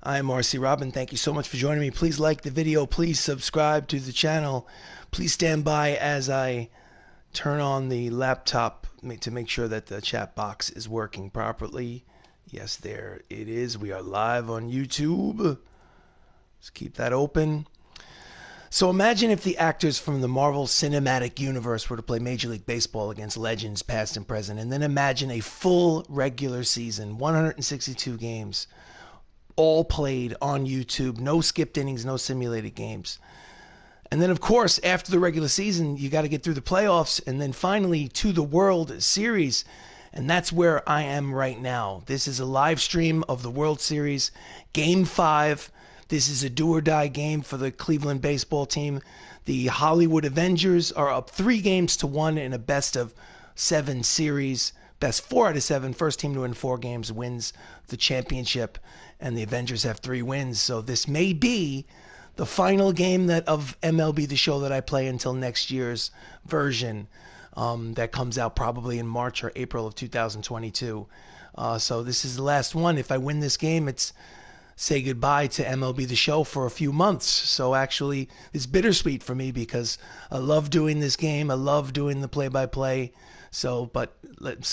I'm RC Robbin. Thank you so much for joining me. Please like the video. Please subscribe to the channel. Please stand by as I turn on the laptop to make sure that the chat box is working properly. Yes, there it is. We are live on YouTube. Let's keep that open. So imagine if the actors from the Marvel Cinematic Universe were to play Major League Baseball against legends past and present, and then imagine a full regular season, 162 games, all played on YouTube, no skipped innings, no simulated games. And then, of course, after the regular season, you got to get through the playoffs and then finally to the World Series. And that's where I am right now. This is a live stream of the World Series, Game 5. This is a do-or-die game for the Cleveland baseball team. The Hollywood Avengers are up 3-1 in a best-of-7 series. Best 4 out of 7. First team to win 4 games wins the championship. And the Avengers have 3 wins. So this may be the final game of MLB The Show that I play until next year's version. That comes out probably in March or April of 2022. So this is the last one. If I win this game, it's say goodbye to MLB The Show for a few months. So actually, it's bittersweet for me because I love doing this game. I love doing the play-by-play. So, but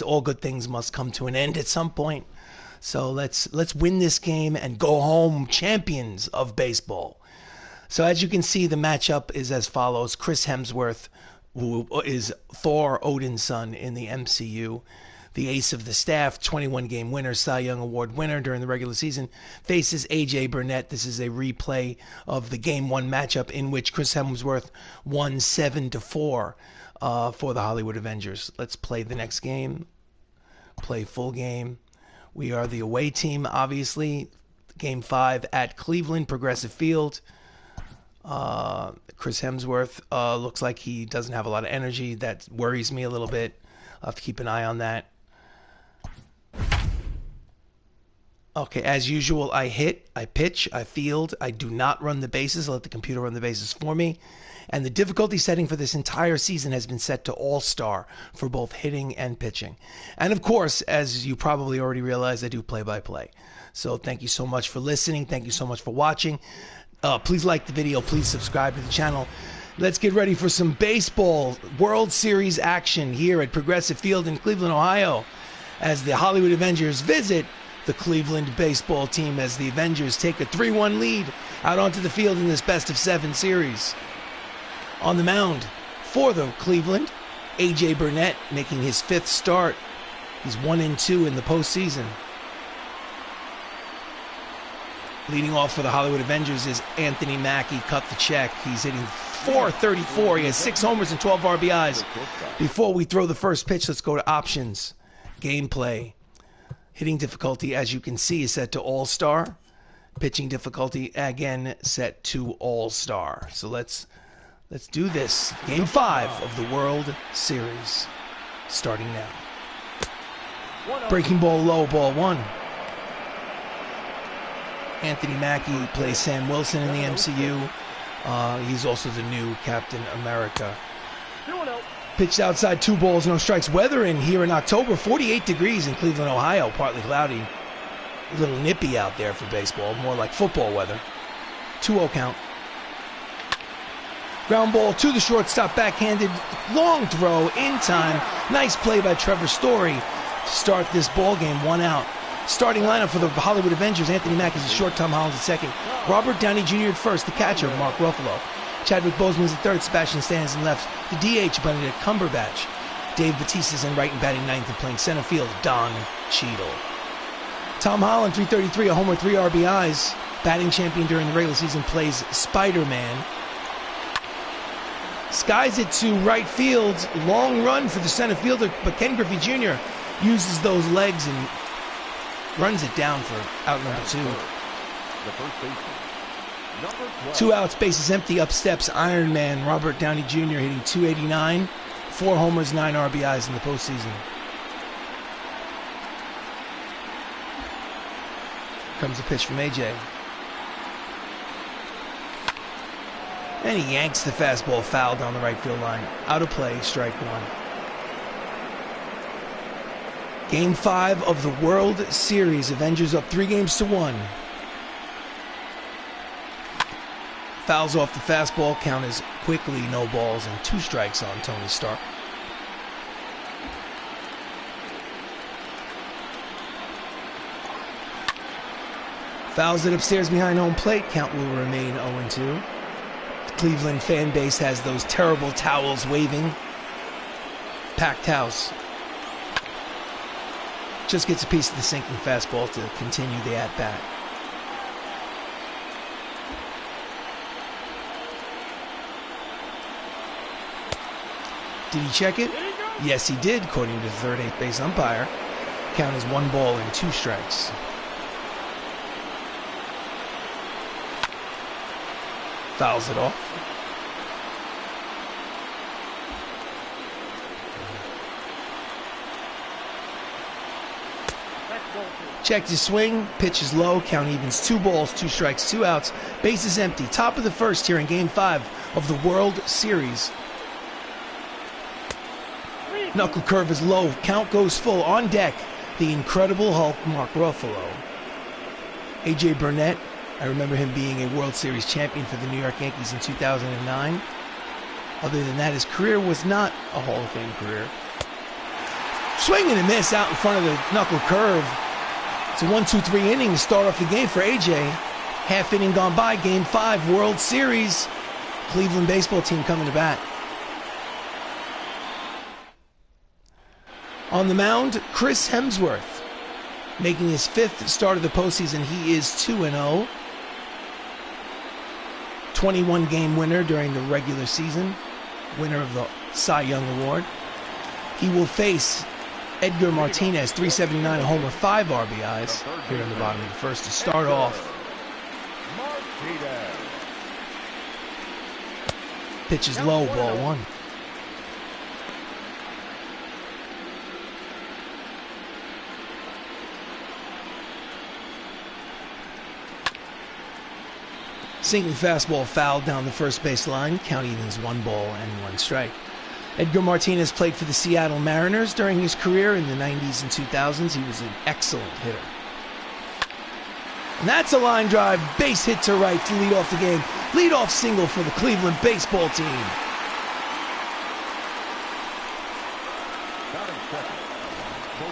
all good things must come to an end at some point. So let's win this game and go home champions of baseball. So as you can see, the matchup is as follows. Chris Hemsworth, who is Thor, Odin's son in the MCU, the ace of the staff, 21-game winner, Cy Young Award winner during the regular season, faces AJ Burnett. This is a replay of the Game 1 matchup in which Chris Hemsworth won 7-4 for the Hollywood Avengers. Let's play the next game. Play full game. We are the away team, obviously. Game 5 at Cleveland, Progressive Field. Chris Hemsworth looks like he doesn't have a lot of energy. That worries me a little bit. I'll have to keep an eye on that. Okay, as usual, I hit, I pitch, I field. I do not run the bases. I let the computer run the bases for me. And the difficulty setting for this entire season has been set to All-Star for both hitting and pitching. And of course, as you probably already realized, I do play-by-play. So thank you so much for listening. Thank you so much for watching. Please like the video. Please subscribe to the channel. Let's get ready for some baseball World Series action here at Progressive Field in Cleveland, Ohio, as the Hollywood Avengers visit the Cleveland baseball team as the Avengers take a 3-1 lead out onto the field in this best-of-7 series. On the mound for the Cleveland, AJ Burnett making his 5th start. He's 1-2 in the postseason. Leading off for the Hollywood Avengers is Anthony Mackie. Cut the check. He's hitting .434. He has 6 homers and 12 RBIs. Before we throw the first pitch, let's go to options. Gameplay. Hitting difficulty, as you can see, is set to All-Star. Pitching difficulty, again, set to All-Star. So let's do this. Game 5 of the World Series, starting now. Breaking ball low, ball 1. Anthony Mackie plays Sam Wilson in the MCU. He's also the new Captain America. Pitched outside, 2 balls, no strikes. Weather in here in October, 48 degrees in Cleveland, Ohio. Partly cloudy. A little nippy out there for baseball, more like football weather. 2-0 count. Ground ball to the shortstop, backhanded, long throw in time. Nice play by Trevor Story to start this ball game, 1 out. Starting lineup for the Hollywood Avengers: Anthony Mackie is short, Tom Holland at second, Robert Downey Jr. at first, the catcher, Mark Ruffalo, Chadwick Boseman's at third, Sebastian Stan in left, the DH, Benedict Cumberbatch, Dave Batista's in right and batting ninth and playing center field, Don Cheadle. Tom Holland, 333, a homer, 3 RBIs, batting champion during the regular season, plays Spider-Man. Skies it to right field, long run for the center fielder, but Ken Griffey Jr. uses those legs and runs it down for out number 2. 2 outs, bases empty, up steps Iron Man Robert Downey Jr. hitting .289, 4 homers, 9 RBIs in the postseason. Comes a pitch from AJ. And he yanks the fastball foul down the right field line. Out of play, strike 1. Game 5 of the World Series. Avengers up 3-1. Fouls off the fastball. Count is quickly no balls and 2 strikes on Tony Stark. Fouls it upstairs behind home plate. Count will remain 0-2. The Cleveland fan base has those terrible towels waving. Packed house. Just gets a piece of the sinking fastball to continue the at-bat. Did he check it? Yes, he did, according to the third, 8th base umpire. Count is 1 ball and 2 strikes. Fouls it off. Checked his swing, pitch is low, count evens 2 balls, 2 strikes, 2 outs. Base is empty. Top of the first here in Game 5 of the World Series. Knuckle curve is low. Count goes full. On deck, the Incredible Hulk, Mark Ruffalo. A.J. Burnett, I remember him being a World Series champion for the New York Yankees in 2009. Other than that, his career was not a Hall of Fame career. Swing and a miss out in front of the knuckle curve. It's a 1-2-3 inning to start off the game for A.J. Half inning gone by, Game 5, World Series. Cleveland baseball team coming to bat. On the mound, Chris Hemsworth, making his 5th start of the postseason. He is 2-0. 21-game winner during the regular season, winner of the Cy Young Award. He will face Edgar Martinez, 379, a homer, 5 RBIs here in the bottom of the first to start off. Pitch is low, ball 1. Sinking fastball fouled down the first base line. Count evens 1 ball and 1 strike. Edgar Martinez played for the Seattle Mariners during his career in the 90s and 2000s. He was an excellent hitter. And that's a line drive, base hit to right to lead off the game. Lead-off single for the Cleveland baseball team.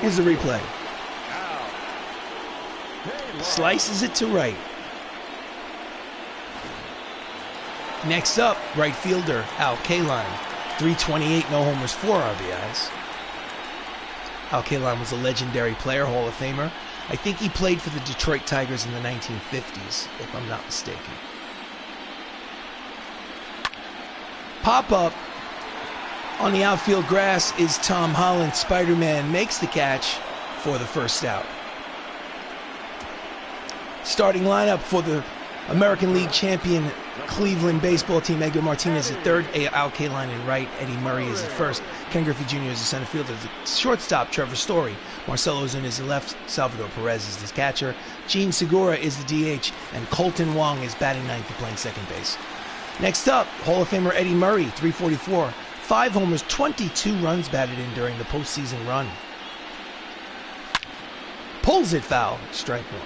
Here's the replay. Slices it to right. Next up, right fielder Al Kaline, 328, no homers, 4 RBIs. Al Kaline was a legendary player, Hall of Famer. I think he played for the Detroit Tigers in the 1950s, if I'm not mistaken. Pop up on the outfield grass is Tom Holland. Spider-Man makes the catch for the first out. Starting lineup for the American League champion Cleveland baseball team: Edgar Martinez at third, Al Kaline in right, Eddie Murray is at first, Ken Griffey Jr. is the center fielder, the shortstop Trevor Story, Marcell Ozuna is the left, Salvador Perez is the catcher, Gene Segura is the DH, and Colton Wong is batting ninth and playing second base. Next up, Hall of Famer Eddie Murray, 344, 5 homers, 22 runs batted in during the postseason run. Pulls it foul, strike 1.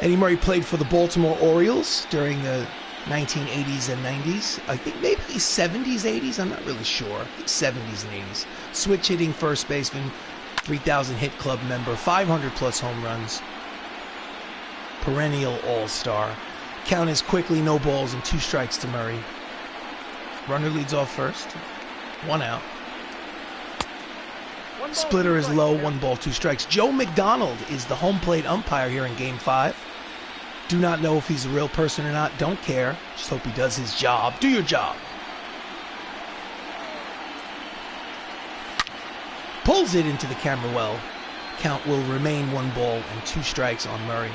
Eddie Murray played for the Baltimore Orioles during the 1980s and 90s. I think maybe 70s, 80s, I'm not really sure. I think 70s and 80s. Switch hitting first baseman, 3,000 hit club member, 500 plus home runs. Perennial all-star. Count is quickly no balls and 2 strikes to Murray. Runner leads off first. 1 out. Splitter is low, 1 ball, 2 strikes. Joe McDonald is the home plate umpire here in Game 5. Do not know if he's a real person or not. Don't care. Just hope he does his job. Do your job. Pulls it into the camera well. Count will remain 1 ball and 2 strikes on Murray.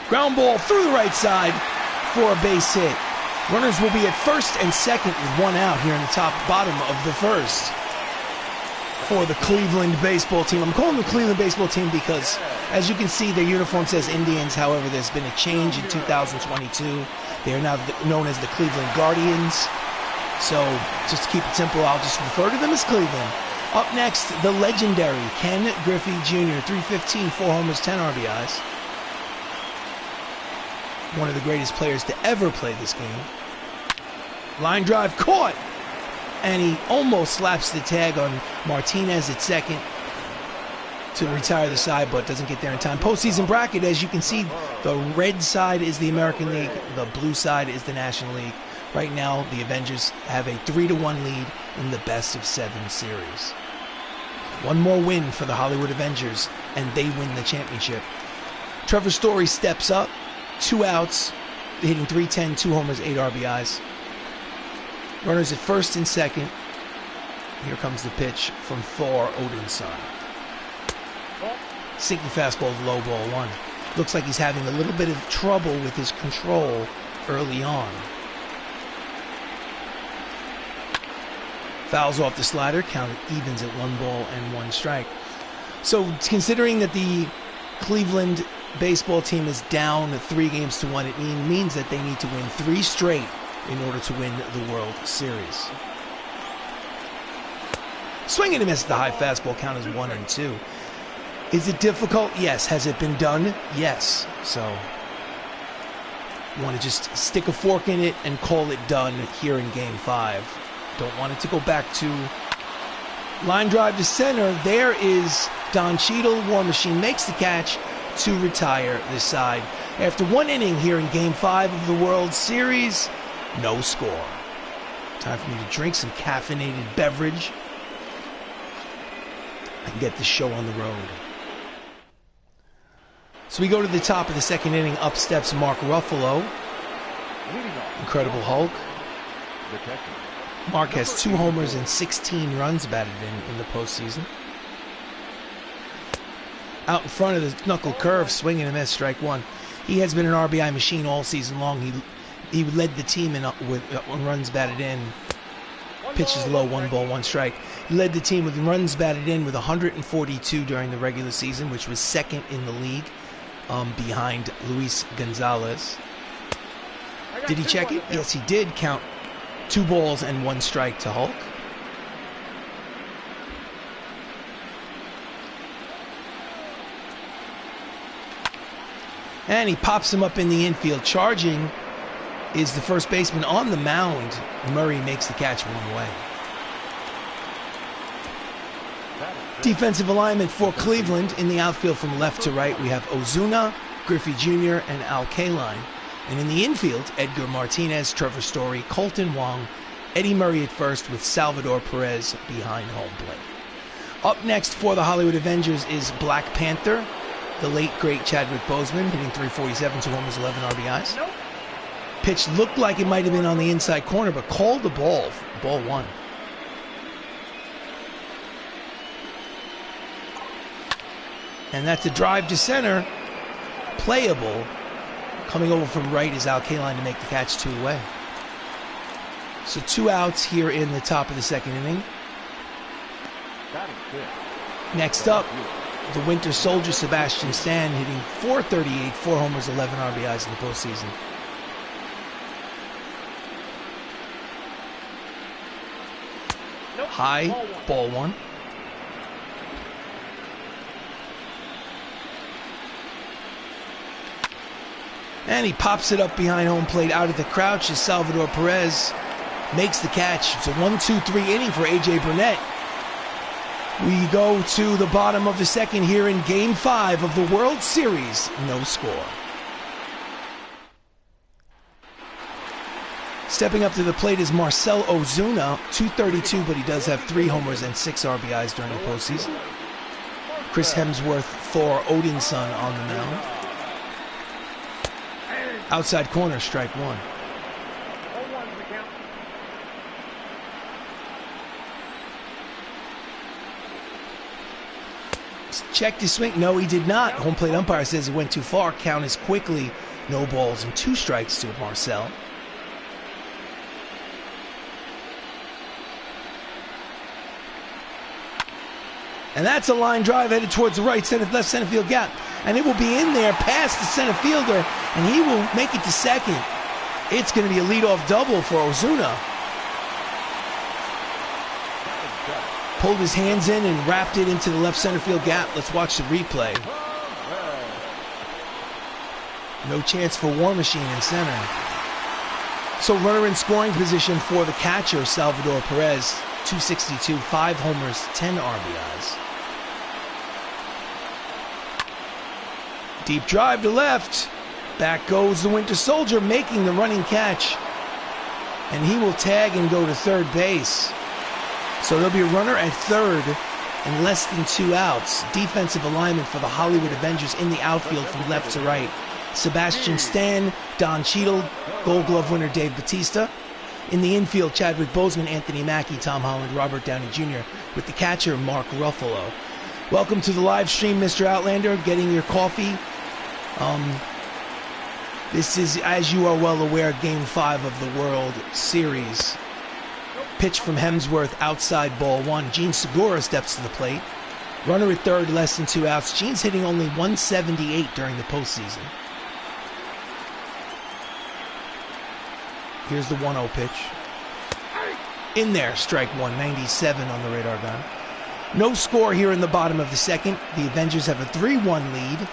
Ground ball through the right side for a base hit. Runners will be at first and second with 1 out here in the bottom of the first for the Cleveland baseball team. I'm calling the Cleveland baseball team because, as you can see, their uniform says Indians. However, there's been a change in 2022. They are now known as the Cleveland Guardians. So, just to keep it simple, I'll just refer to them as Cleveland. Up next, the legendary Ken Griffey Jr., 315, 4 homers, 10 RBIs. One of the greatest players to ever play this game. Line drive caught, and he almost slaps the tag on Martinez at second to retire the side, but doesn't get there in time. Postseason bracket, as you can see, the red side is the American League, the blue side is the National League. Right now, the Avengers have a 3-1 lead in the best-of-7 series. One more win for the Hollywood Avengers, and they win the championship. Trevor Story steps up, 2 outs, hitting .310, 2 homers, 8 RBIs. Runners at first and second. Here comes the pitch from Thor, Odinson. Sinking fastball, low ball 1. Looks like he's having a little bit of trouble with his control early on. Fouls off the slider, count evens at 1 ball and 1 strike. So considering that the Cleveland baseball team is down 3-1, it means that they need to win 3 straight in order to win the World Series. Swing and a miss at the high fastball, count is 1 and 2. Is it difficult? Yes. Has it been done? Yes. So you want to just stick a fork in it and call it done here in Game 5. Don't want it to go back to line drive to center. There is Don Cheadle. War Machine makes the catch to retire this side. After 1 inning here in Game 5 of the World Series, no score. Time for me to drink some caffeinated beverage and get the show on the road. So we go to the top of the 2nd inning. Up steps Mark Ruffalo. Incredible Hulk. Mark has 2 homers and 16 runs batted in the postseason. Out in front of the knuckle curve, swing and a miss, strike 1. He has been an RBI machine all season long. He led the team with runs batted in. Pitches low, 1 ball, 1 strike. He led the team with runs batted in with 142 during the regular season, which was 2nd in the league, behind Luis Gonzalez. Did he check it? Yes, he did. Count 2 balls and 1 strike to Hulk. And he pops him up in the infield. Charging is the first baseman on the mound. Murray makes the catch 1 away. Defensive alignment for Cleveland. In the outfield from left to right, we have Ozuna, Griffey Jr., and Al Kaline. And in the infield, Edgar Martinez, Trevor Story, Colton Wong, Eddie Murray at first with Salvador Perez behind home plate. Up next for the Hollywood Avengers is Black Panther, the late, great Chadwick Boseman, hitting .347, 2 homers, 11 RBIs. Nope. Pitch looked like it might have been on the inside corner, but called the ball. Ball 1. And that's a drive to center. Playable. Coming over from right is Al Kaline to make the catch 2 away. So 2 outs here in the top of the 2nd inning. Next up, the Winter Soldier Sebastian Stan hitting .438, 4 homers, 11 RBIs in the postseason. High, ball 1. And he pops it up behind home plate out of the crouch as Salvador Perez makes the catch. It's a 1-2-3 inning for A.J. Burnett. We go to the bottom of the 2nd here in Game 5 of the World Series. No score. Stepping up to the plate is Marcell Ozuna, .232, but he does have 3 homers and 6 RBIs during the postseason. Chris Hemsworth, Thor, Odinson on the mound. Outside corner, strike 1. Checked his swing. No, he did not. Home plate umpire says it went too far. Count is quickly. No balls and 2 strikes to Marcell. And that's a line drive headed towards the left center field gap. And it will be in there past the center fielder, and he will make it to 2nd. It's going to be a leadoff double for Ozuna. Pulled his hands in and wrapped it into the left center field gap. Let's watch the replay. No chance for War Machine in center. So runner in scoring position for the catcher, Salvador Perez. 262, 5 homers, 10 RBIs. Deep drive to left. Back goes the Winter Soldier, making the running catch. And he will tag and go to third base. So there'll be a runner at third and less than 2 outs. Defensive alignment for the Hollywood Avengers in the outfield from left to right. Sebastian Stan, Don Cheadle, Gold Glove winner Dave Batista. In the infield, Chadwick Boseman, Anthony Mackie, Tom Holland, Robert Downey Jr. with the catcher, Mark Ruffalo. Welcome to the live stream, Mr. Outlander, getting your coffee. This is, as you are well aware, Game 5 of the World Series. Pitch from Hemsworth, outside ball 1. Gene Segura steps to the plate. Runner at third, less than 2 outs. Gene's hitting only 178 during the postseason. Here's the 1-0 pitch. In there, strike 1, 97 on the radar gun. No score here in the bottom of the second. The Avengers have a 3-1 lead.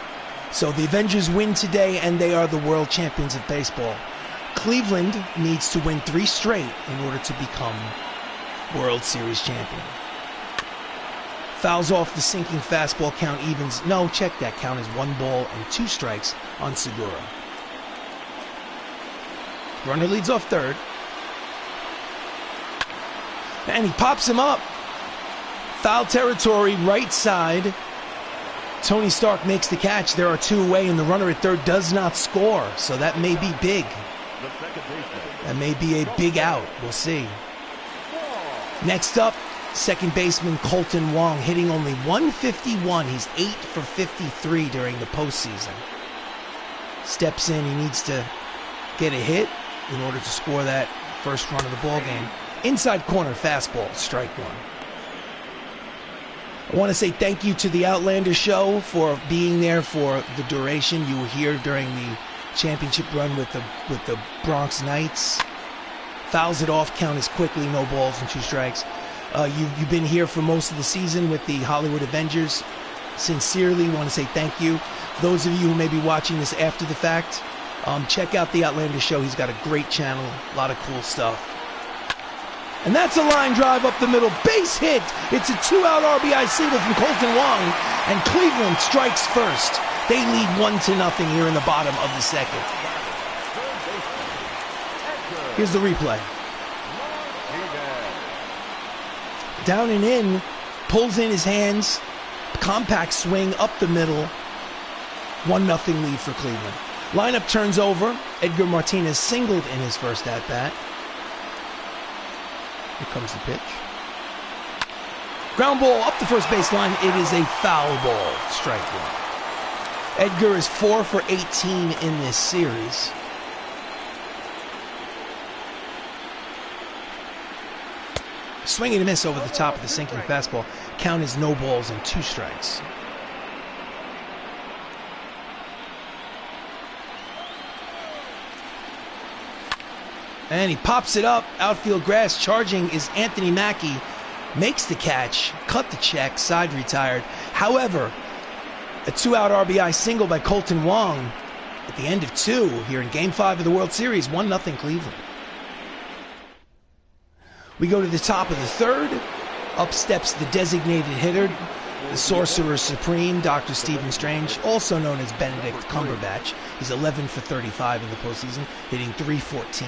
So the Avengers win today, and they are the world champions of baseball. Cleveland needs to win 3 straight in order to become World Series champion. Fouls off the sinking fastball, count evens. No, check that. Count is 1 ball and 2 strikes on Segura. Runner leads off third. And he pops him up. Foul territory, right side. Tony Stark makes the catch. There are 2 away, and the runner at third does not score. So that may be big. That may be a big out. We'll see. Next up, second baseman Colton Wong, hitting only 151. He's 8 for 53 during the postseason. Steps in. He needs to get a hit in order to score that first run of the ball game. Inside corner fastball, strike 1. I want to say thank you to the Outlander show for being there for the duration. You were here during the championship run with the Bronx Knights. Fouls it off, count is quickly, no balls and 2 strikes. You've been here for most of the season with the Hollywood Avengers. Sincerely want to say thank you. Those of you who may be watching this after the fact, check out the Outlander show. He's got a great channel, a lot of cool stuff. And that's a line drive up the middle, base hit. It's a 2-out RBI single from Colton Wong, and Cleveland strikes first. They lead 1-0 here in the bottom of the second. Here's the replay. Down and in, pulls in his hands, compact swing up the middle. 1-0 lead for Cleveland. Lineup turns over. Edgar Martinez singled in his first at-bat. Here comes the pitch. Ground ball up the first baseline. It is a foul ball. Strike 1. Edgar is 4 for 18 in this series. Swing and a miss over the top of the sinking fastball. Count is no balls and 2 strikes. And he pops it up, outfield grass. Charging is Anthony Mackie. Makes the catch, cut the check, side retired. However, a 2-out RBI single by Colton Wong at the end of 2 here in Game 5 of the World Series. 1-0 Cleveland. We go to the top of the third. Up steps the designated hitter, the Sorcerer Supreme, Dr. Stephen Strange, also known as Benedict Cumberbatch. He's 11 for 35 in the postseason, hitting .314.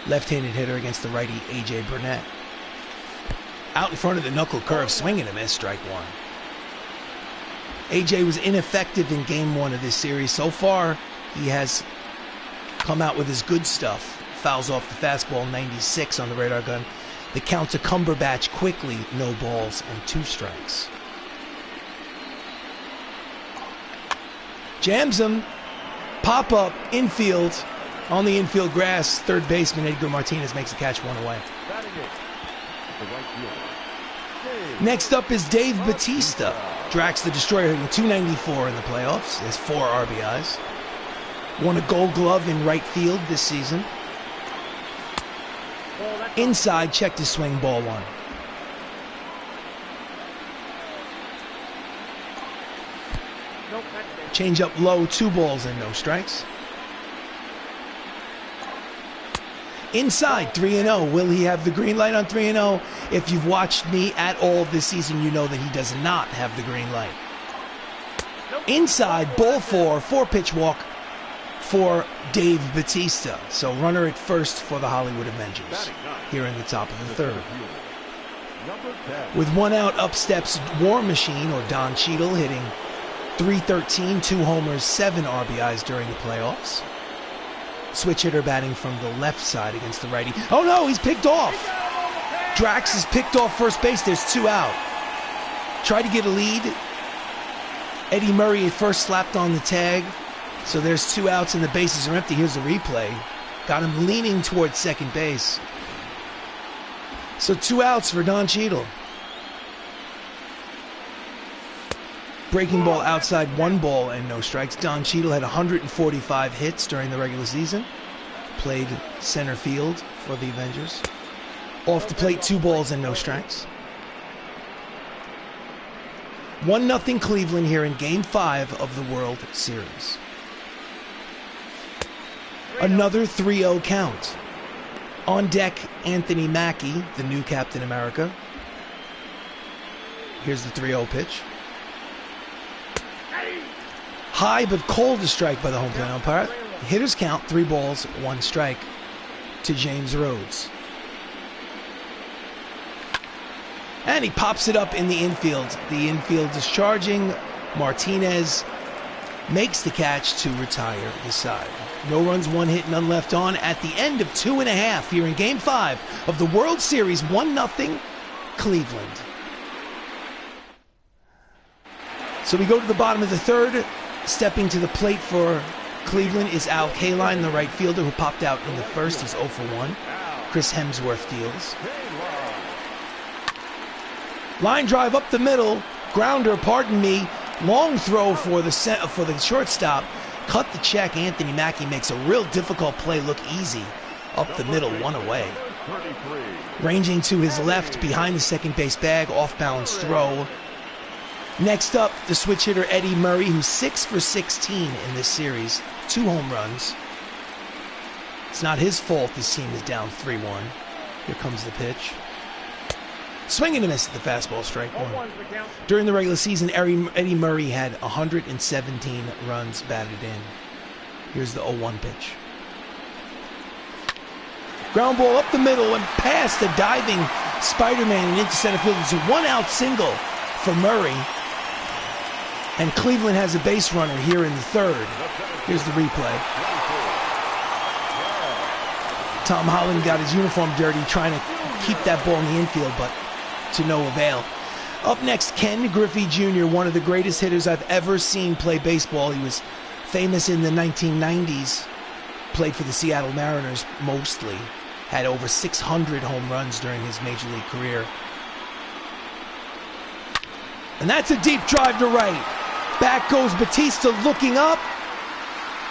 Left-handed hitter against the righty A.J. Burnett. Out in front of the knuckle curve, swing and a miss, strike 1. A.J. was ineffective in Game 1 of this series. So far, he has come out with his good stuff. Fouls off the fastball, 96 on the radar gun. The count to Cumberbatch quickly, no balls and 2 strikes. Jams him, pop up, infield, on the infield grass. Third baseman Edgar Martinez makes the catch, 1 away. Next up is Dave Batista. Drax the Destroyer hitting 294 in the playoffs. He has 4 RBIs. Won a Gold Glove in right field this season. Inside, checked his swing, ball 1. Change up low, 2 balls and no strikes. Inside, 3-0. Will he have the green light on 3-0? If you've watched me at all this season, you know that he does not have the green light. Inside, ball 4, 4-pitch walk for Dave Batista. So runner at first for the Hollywood Avengers here in the top of the 3rd. With 1 out, up steps War Machine, or Don Cheadle, hitting .313, 2 homers, 7 RBIs during the playoffs. Switch hitter batting from the left side against the righty. Oh no, he's picked off. Drax is picked off first base. There's 2 out. Tried to get a lead. Eddie Murray at first slapped on the tag. So there's 2 outs and the bases are empty. Here's the replay. Got him leaning towards second base. So 2 outs for Don Cheadle. Breaking ball outside, 1 ball and no strikes. Don Cheadle had 145 hits during the regular season. Played center field for the Avengers. Off the plate, 2 balls and no strikes. 1-0 Cleveland here in Game 5 of the World Series. Another 3-0 count. On deck, Anthony Mackie, the new Captain America. Here's the 3-0 pitch. High but cold to strike by the home plate umpire. Hitters count, 3 balls, 1 strike to James Rhodes. And he pops it up in the infield. The infield is charging. Martinez makes the catch to retire the side. No runs, 1 hit, none left on at the end of 2.5 here in Game 5 of the World Series. 1-0 Cleveland. So we go to the bottom of the 3rd. Stepping to the plate for Cleveland is Al Kaline, the right fielder who popped out in the 1st. He's 0 for 1. Chris Hemsworth deals. Line drive up the middle. Grounder, pardon me. Long throw for the shortstop. Cut the check. Anthony Mackie makes a real difficult play look easy. Up the middle, 1 away. Ranging to his left behind the second base bag. Off balance throw. Next up, the switch hitter Eddie Murray, who's 6 for 16 in this series. 2 home runs. It's not his fault this team is down 3-1. Here comes the pitch. Swing and a miss at the fastball, strike 1. During the regular season, Eddie Murray had 117 runs batted in. Here's the 0-1 pitch. Ground ball up the middle and past the diving Spider-Man and into center field. It's a 1-out single for Murray. And Cleveland has a base runner here in the 3rd. Here's the replay. Tom Holland got his uniform dirty trying to keep that ball in the infield, but to no avail. Up next, Ken Griffey Jr., one of the greatest hitters I've ever seen play baseball. He was famous in the 1990s. Played for the Seattle Mariners mostly. Had over 600 home runs during his major league career. And that's a deep drive to right. Back goes Batista looking up.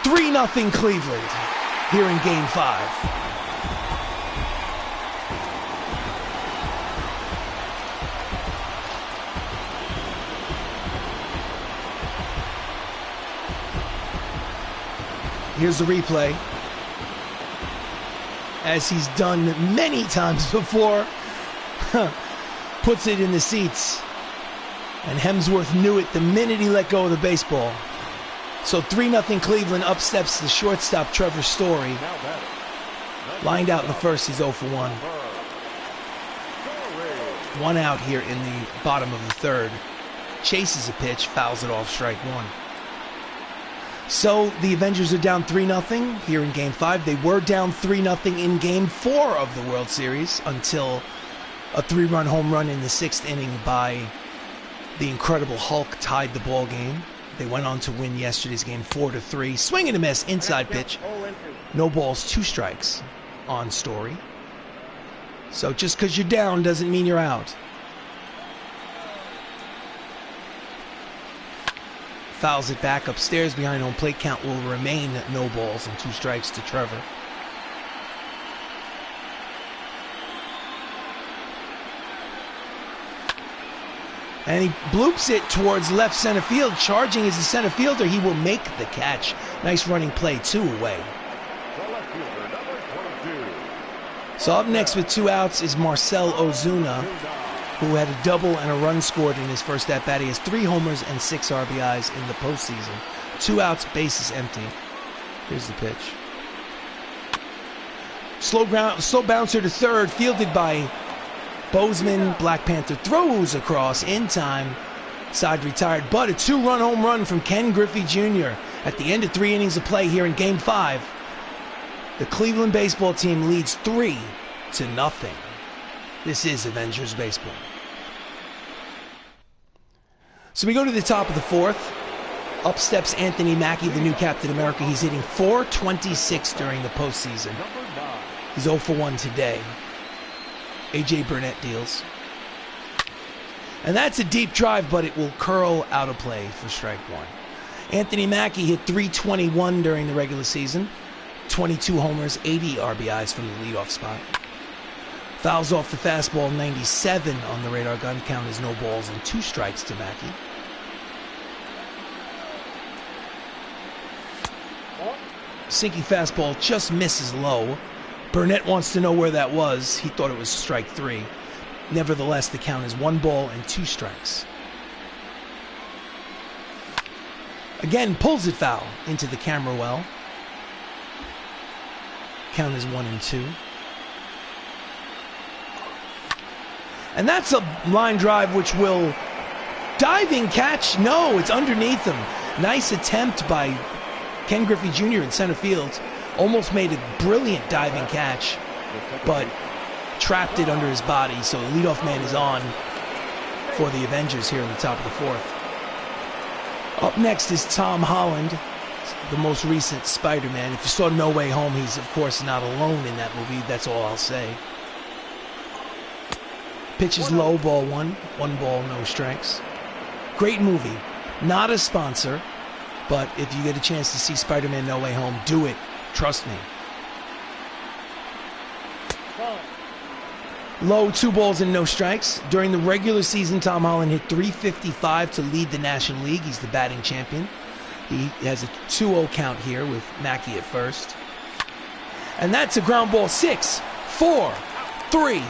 3-0 Cleveland here in Game 5. Here's the replay. As he's done many times before. Puts it in the seats. And Hemsworth knew it the minute he let go of the baseball. So 3-0 Cleveland. Up steps the shortstop Trevor Story. Lined out in the 1st, he's 0 for 1. 1 out here in the bottom of the 3rd. Chases a pitch, fouls it off, strike 1. So the Avengers are down 3-0 here in Game 5. They were down 3-0 in Game 4 of the World Series until a 3-run home run in the 6th inning by the Incredible Hulk tied the ball game. They went on to win yesterday's game 4-3. Swing and a miss, inside pitch. No balls, 2 strikes on Story. So just because you're down doesn't mean you're out. Fouls it back upstairs behind home plate. Count will remain no balls and 2 strikes to Trevor. And he bloops it towards left center field. Charging as a center fielder, he will make the catch. Nice running play, 2 away. So up next with 2 outs is Marcell Ozuna, who had a double and a run scored in his first at-bat. He has 3 homers and 6 RBIs in the postseason. 2 outs, bases empty. Here's the pitch. Slow bouncer to third, fielded by Bozeman. Black Panther throws across in time. Side retired, but a 2-run home run from Ken Griffey Jr. at the end of 3 innings of play here in Game 5. The Cleveland baseball team leads 3-0. This is Avengers baseball. So we go to the top of the 4th. Up steps Anthony Mackie, the new Captain America. He's hitting .426 during the postseason. He's 0 for 1 today. A.J. Burnett deals. And that's a deep drive, but it will curl out of play for strike 1. Anthony Mackie hit .321 during the regular season. 22 homers, 80 RBIs from the leadoff spot. Fouls off the fastball, 97 on the radar gun. Count is no balls and 2 strikes to Mackie. Sinky fastball just misses low. Burnett wants to know where that was. He thought it was strike 3. Nevertheless, the count is 1 ball and 2 strikes. Again, pulls it foul into the camera well. Count is 1-2. And that's a line drive which will diving catch. No, it's underneath him. Nice attempt by Ken Griffey Jr. in center field. Almost made a brilliant diving catch, but trapped it under his body. So the leadoff man is on for the Avengers here in the top of the 4th. Up next is Tom Holland, the most recent Spider-Man. If you saw No Way Home, he's of course not alone in that movie. That's all I'll say. Pitch is low, ball 1. 1 ball, no strikes. Great movie. Not a sponsor, but if you get a chance to see Spider-Man No Way Home, do it. Trust me. Low, 2 balls and no strikes. During the regular season, Tom Holland hit .355 to lead the National League. He's the batting champion. He has a 2-0 count here with Mackie at first. And that's a ground ball. 6, 4, 3.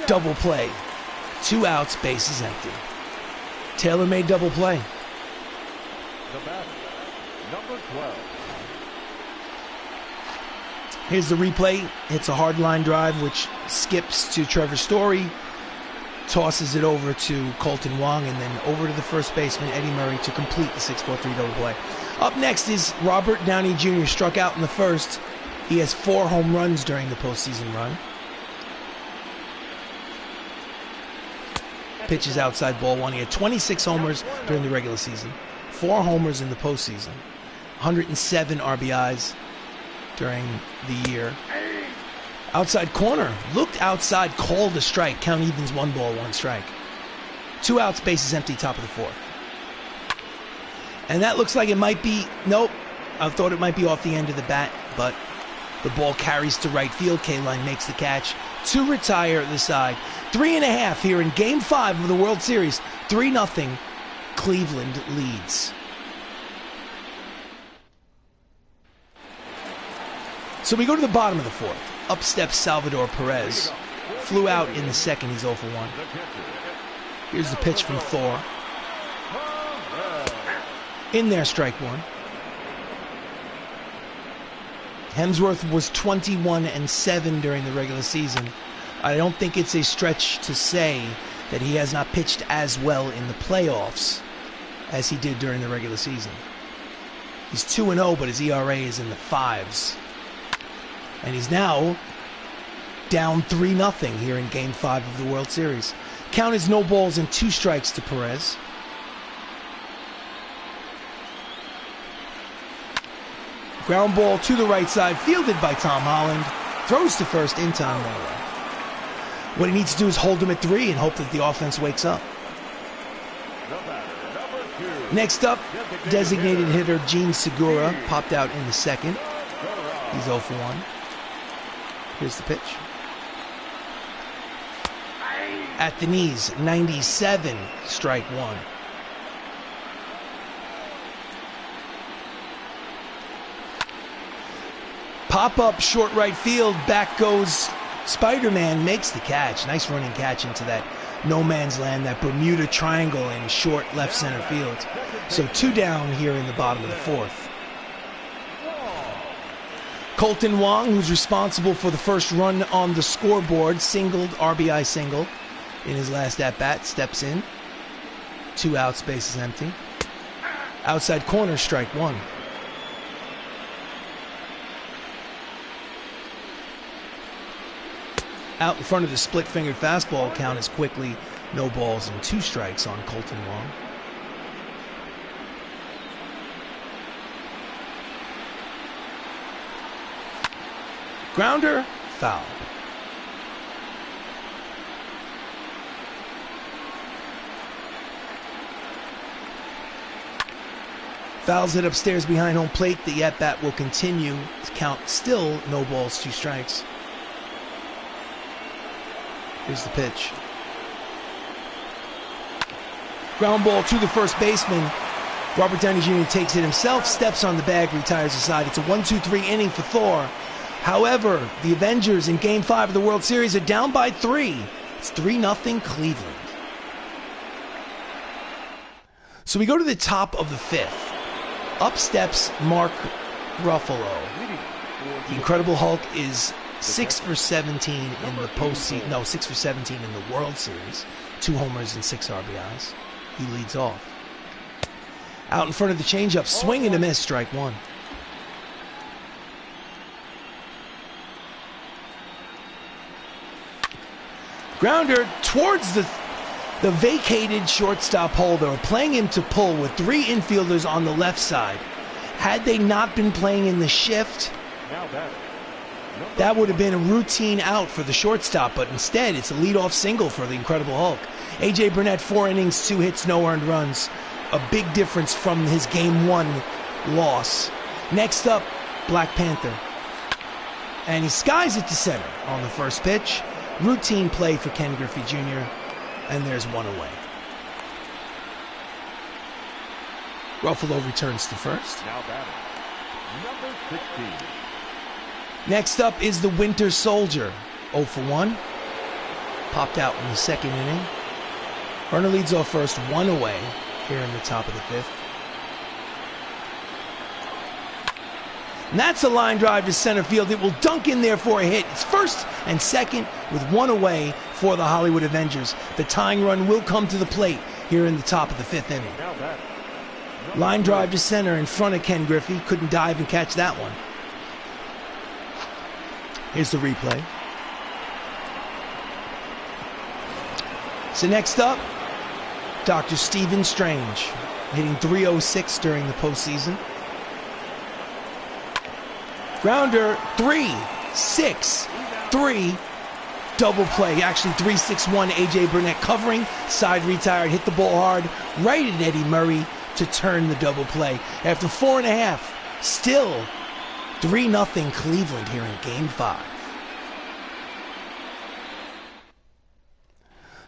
Double play. 2 outs, bases empty. Tailor-made double play. The batter, number 12. Here's the replay. Hits a hard line drive, which skips to Trevor Story, tosses it over to Colton Wong, and then over to the first baseman, Eddie Murray, to complete the 6-4-3 double play. Up next is Robert Downey Jr. Struck out in the first. He has 4 home runs during the postseason run. Pitches outside, ball 1. He had 26 homers during the regular season, 4 homers in the postseason, 107 RBIs during the year. Outside corner, looked outside, called a strike. Count evens, 1 ball, 1 strike. 2 outs, bases empty, top of the 4th. And that looks like it might be, nope, I thought it might be off the end of the bat, but the ball carries to right field. K-Line makes the catch to retire the side. 3.5 here in Game 5 of the World Series. 3-0, Cleveland leads. So we go to the bottom of the 4th. Up steps Salvador Perez. Flew out in the second. He's 0 for 1. Here's the pitch from Thor. In there, strike 1. Hemsworth was 21-7 during the regular season. I don't think it's a stretch to say that he has not pitched as well in the playoffs as he did during the regular season. He's 2-0, but his ERA is in the 5s. And he's now down 3-0 here in Game 5 of the World Series. Count is no balls and 2 strikes to Perez. Ground ball to the right side, fielded by Tom Holland. Throws to first in time, no away. What he needs to do is hold him at 3 and hope that the offense wakes up. Next up, designated hitter Gene Segura popped out in the second. He's 0 for 1. Here's the pitch. At the knees, 97, strike one. Pop-up, short right field, back goes Spider-Man, makes the catch. Nice running catch into that no man's land, that Bermuda Triangle in short left center field. So 2 down here in the bottom of the 4th. Colton Wong, who's responsible for the first run on the scoreboard, singled, RBI single in his last at-bat, steps in. 2 outs, bases empty. Outside corner, strike one. Out in front of the split-fingered fastball, count is quickly no balls and 2 strikes on Colton Wong. Grounder, foul. Fouls hit upstairs behind home plate. The at-bat will continue. Count still no balls, 2 strikes. Here's the pitch. Ground ball to the first baseman. Robert Downey Jr. takes it himself, steps on the bag, retires aside. It's a 1-2-3 inning for Thor. However, the Avengers in Game 5 of the World Series are down by 3. It's 3-0 Cleveland. So we go to the top of the 5th. Up steps Mark Ruffalo. The Incredible Hulk is 6 for 17 in the postseason. No, 6 for 17 in the World Series. 2 homers and 6 RBIs. He leads off. Out in front of the changeup, swing and a miss, strike one. Grounder towards the vacated shortstop hole. They were playing him to pull with 3 infielders on the left side. Had they not been playing in the shift, that would have been a routine out for the shortstop, but instead it's a leadoff single for the Incredible Hulk. A.J. Burnett, 4 innings, 2 hits, no earned runs. A big difference from his Game 1 loss. Next up, Black Panther. And he skies it to center on the first pitch. Routine play for Ken Griffey Jr. And there's 1 away. Ruffalo returns to first. Now batting, number 16. Next up is the Winter Soldier. 0 for 1. Popped out in the 2nd inning. Turner leads off first, 1 away here in the top of the 5th. And that's a line drive to center field. It will dunk in there for a hit. It's first and second with 1 away for the Hollywood Avengers. The tying run will come to the plate here in the top of the 5th inning. Line drive to center in front of Ken Griffey. Couldn't dive and catch that one. Here's the replay. So next up, Dr. Stephen Strange, hitting .306 during the postseason. Grounder, 3-6-3, double play. Actually, 3-6-1. A.J. Burnett covering, side retired, hit the ball hard, right at Eddie Murray to turn the double play. After 4.5, still 3-0 Cleveland here in Game 5.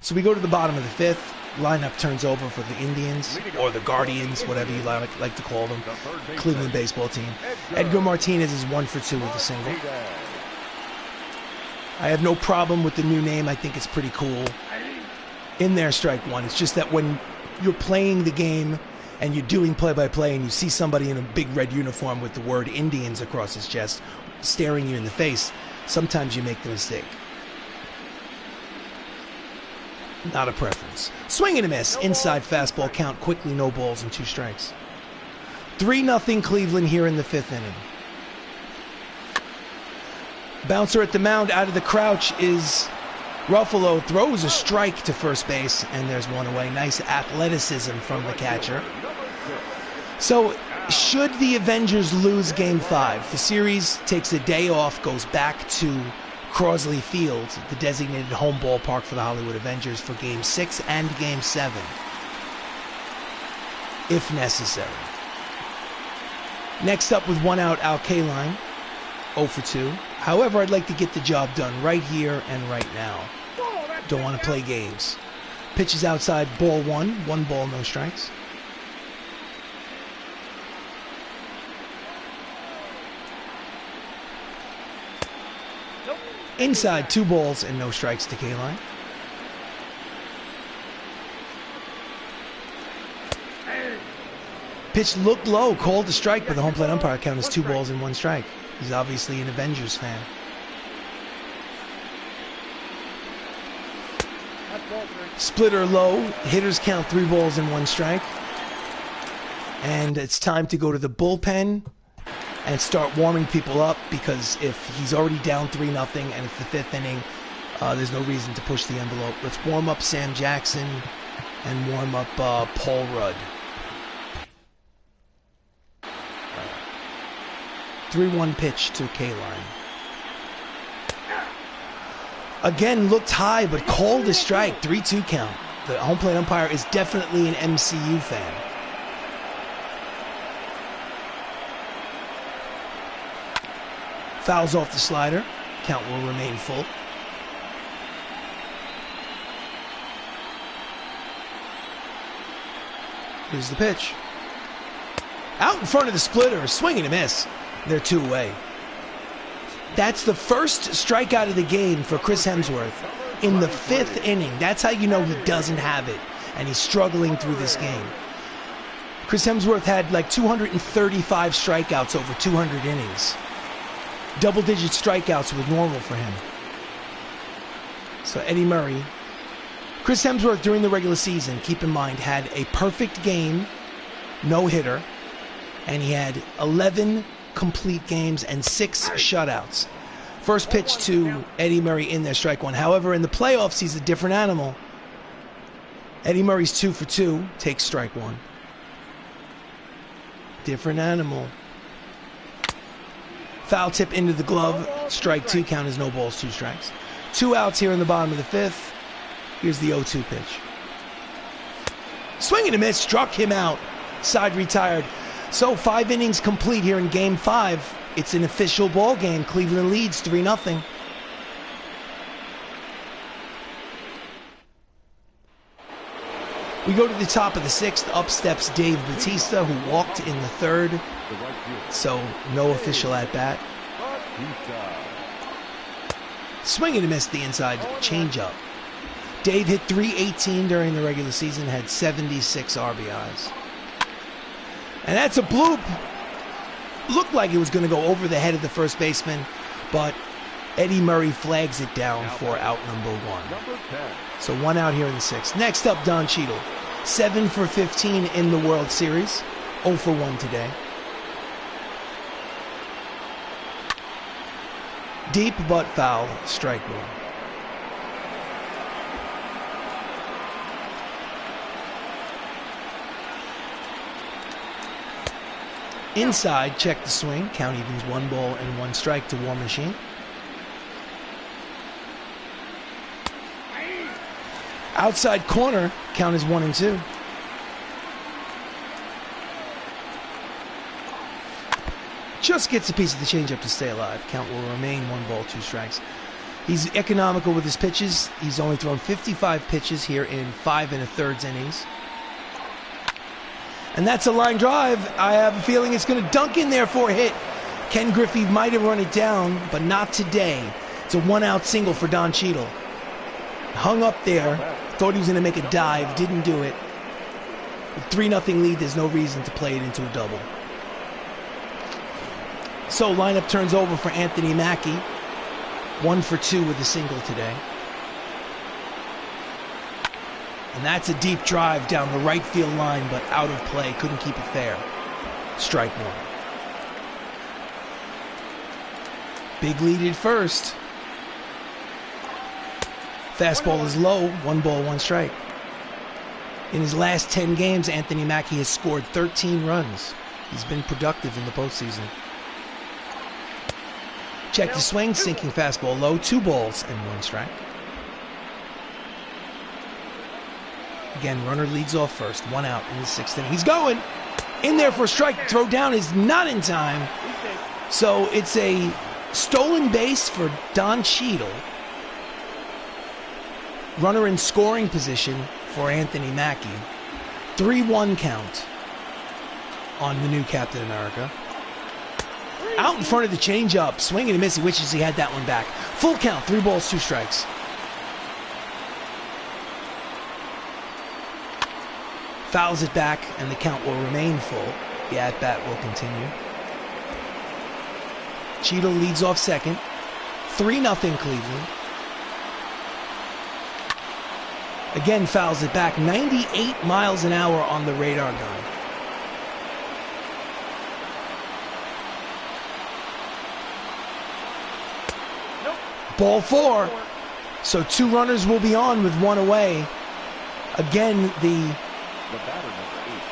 So we go to the bottom of the 5th. Lineup turns over for the Indians, or the Guardians, whatever you like to call them. Cleveland baseball team. Edgar Martinez is 1 for 2 with a single. I have no problem with the new name. I think it's pretty cool. In there, strike one. It's just that when you're playing the game and you're doing play-by-play and you see somebody in a big red uniform with the word Indians across his chest staring you in the face, sometimes you make the mistake. Not a preference. Swing and a miss. Inside fastball count. Quickly no balls and 2 strikes. 3-0 Cleveland here in the 5th inning. Bouncer at the mound out of the crouch is Ruffalo. Throws a strike to first base, and there's 1 away. Nice athleticism from the catcher. So, should the Avengers lose Game 5, the series takes a day off, goes back to Crosley Field, the designated home ballpark for the Hollywood Avengers, for Game 6 and Game 7, if necessary. Next up with 1 out, Al Kaline, 0 for 2. However, I'd like to get the job done right here and right now. Don't want to play games. Pitch is outside, ball one. 1 ball, no strikes. Inside, 2 balls and no strikes to K-line. Pitch looked low, called a strike, but the home plate umpire count as 2 balls and 1 strike. He's obviously an Avengers fan. Splitter low, hitters count 3 balls and 1 strike. And it's time to go to the bullpen and start warming people up, because if he's already down 3-0 and it's the 5th inning, there's no reason to push the envelope. Let's warm up Sam Jackson and warm up Paul Rudd. 3-1 pitch to K-line. Again, looked high, but called a strike. 3-2 count. The home plate umpire is definitely an MCU fan. Fouls off the slider. Count will remain full. Here's the pitch. Out in front of the splitter. Swing and a miss. They're 2 away. That's the first strikeout of the game for Chris Hemsworth in the 5th inning. That's how you know he doesn't have it, and he's struggling through this game. Chris Hemsworth had like 235 strikeouts over 200 innings. Double-digit strikeouts was normal for him. So Eddie Murray. Chris Hemsworth during the regular season, keep in mind, had a perfect game, no-hitter, and he had 11 complete games and 6 shutouts. First pitch to Eddie Murray in there, strike 1. However, in the playoffs, he's a different animal. Eddie Murray's 2 for 2, takes strike 1. Different animal. Foul tip into the glove, strike 2, count is no balls, 2 strikes. 2 outs here in the bottom of the 5th. Here's the 0-2 pitch. Swing and a miss, struck him out. Side retired. So 5 innings complete here in Game 5. It's an official ball game. Cleveland leads 3-0. We go to the top of the 6th. Up steps Dave Batista, who walked in the 3rd. So no official at bat. Swing and a miss, the inside changeup. Dave hit .318 during the regular season, had 76 RBIs. And that's a bloop. Looked like it was going to go over the head of the first baseman, but Eddie Murray flags it down for out number 1. So 1 out here in the 6th. Next up, Don Cheadle. 7 for 15 in the World Series. 0 for 1 today. Deep but foul, strike 1. Inside, check the swing. Count evens 1 ball and 1 strike to War Machine. Outside corner, count is 1 and 2. Just gets a piece of the changeup to stay alive. Count will remain 1 ball, 2 strikes. He's economical with his pitches. He's only thrown 55 pitches here in 5 1/3 innings. And that's a line drive. I have a feeling it's going to dunk in there for a hit. Ken Griffey might have run it down, but not today. It's a 1-out single for Don Cheadle. Hung up there. Thought he was going to make a dive. Didn't do it. With 3-0 lead, there's no reason to play it into a double. So lineup turns over for Anthony Mackie. 1 for 2 with a single today. And that's a deep drive down the right field line, but out of play. Couldn't keep it fair. Strike 1. Big lead at first. Fastball is low. 1 ball, 1 strike. In his last 10 games, Anthony Mackie has scored 13 runs. He's been productive in the postseason. Check the swing. Sinking fastball low. 2 balls and 1 strike. Again, runner leads off first. 1 out in the 6th inning. He's going in there for a strike. Throw down is not in time. So it's a stolen base for Don Cheadle. Runner in scoring position for Anthony Mackie. 3-1 count on the new Captain America. Out in front of the changeup, swinging and missing, wishes he had that one back. Full count, 3 balls, 2 strikes. Fouls it back, and the count will remain full. The at-bat will continue. Cheadle leads off second. 3-0 Cleveland. Again fouls it back. 98 miles an hour on the radar gun. Ball 4. So 2 runners will be on with 1 away. Again, the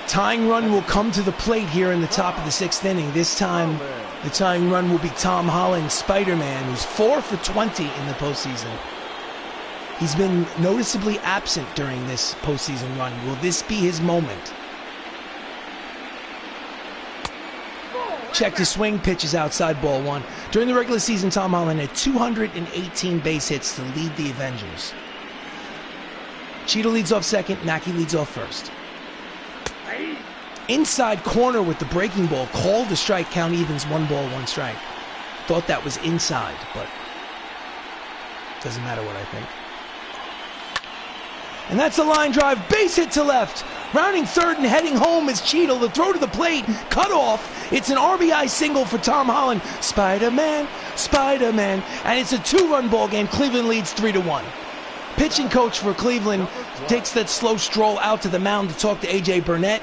tying run will come to the plate here in the top of the 6th inning. This time, the tying run will be Tom Holland, Spider-Man, who's 4 for 20 in the postseason. He's been noticeably absent during this postseason run. Will this be his moment? Check to swing, pitches outside, ball 1. During the regular season, Tom Holland had 218 base hits to lead the Avengers. Cheadle leads off second, Mackie leads off first. Inside corner with the breaking ball, called a strike, count evens, 1 ball, 1 strike. Thought that was inside, but doesn't matter what I think. And that's a line drive, base hit to left. Rounding third and heading home is Cheadle. The throw to the plate, cut off. It's an RBI single for Tom Holland. Spider-Man, Spider-Man. And it's a 2-run ball game. Cleveland leads 3-1. Pitching coach for Cleveland takes that slow stroll out to the mound to talk to A.J. Burnett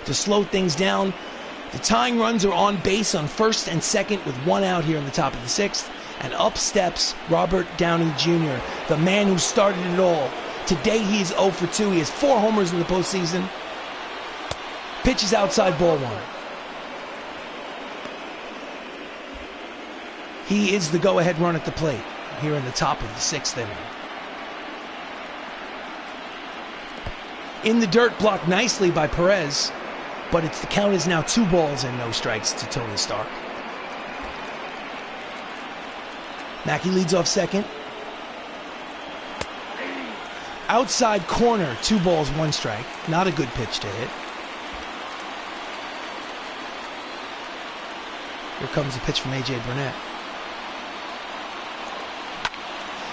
to slow things down. The tying runs are on base on first and second with 1 out here in the top of the 6th. And up steps Robert Downey Jr., the man who started it all. Today he is 0 for 2. He has 4 homers in the postseason. Pitches outside, ball 1. He is the go-ahead run at the plate here in the top of the 6th inning. In the dirt, blocked nicely by Perez, but the count is now 2 balls and no strikes to Tony Stark. Mackie leads off second. Outside corner, 2 balls, 1 strike. Not a good pitch to hit. Here comes a pitch from A.J. Burnett.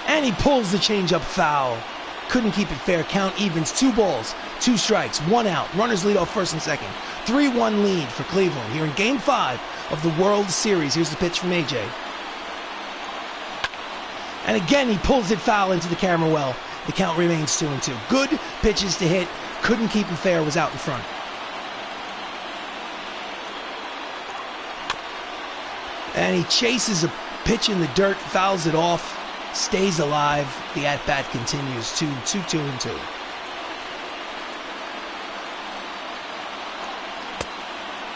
And he pulls the changeup foul. Couldn't keep it fair. Count evens, 2 balls, 2 strikes, 1 out. Runners lead off first and second. 3-1 lead for Cleveland here in Game 5 of the World Series. Here's the pitch from A.J. And again, he pulls it foul into the camera well. The count remains 2-2. Good pitches to hit. Couldn't keep it fair. Was out in front. And he chases a pitch in the dirt, fouls it off, stays alive. The at-bat continues. 2-2.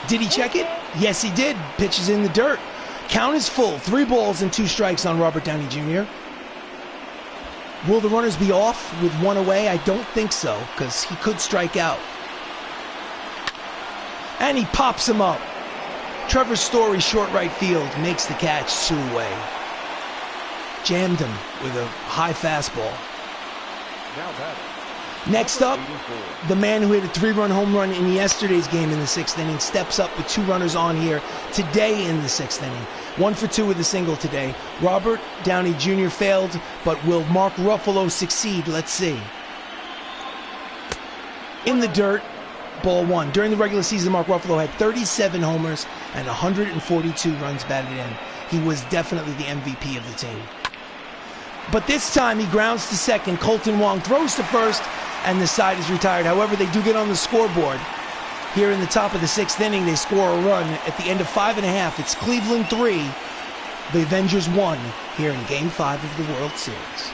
Did he check it? Yes, he did. Pitches in the dirt. Count is full. 3 balls and 2 strikes on Robert Downey Jr. Will the runners be off with 1 away? I don't think so, because he could strike out. And he pops him up. Trevor Story, short right field, makes the catch, 2 away. Jammed him with a high fastball. Next up, the man who hit a 3-run home run in yesterday's game in the 6th inning steps up with 2 runners on here today in the 6th inning. 1 for 2 with a single today. Robert Downey Jr. failed, but will Mark Ruffalo succeed? Let's see. In the dirt, ball 1. During the regular season, Mark Ruffalo had 37 homers and 142 runs batted in. He was definitely the MVP of the team. But this time he grounds to second. Colton Wong throws to first, and the side is retired. However, they do get on the scoreboard. Here in the top of the 6th inning, they score a run. At the end of 5 1/2, it's Cleveland 3, the Avengers 1, here in Game 5 of the World Series.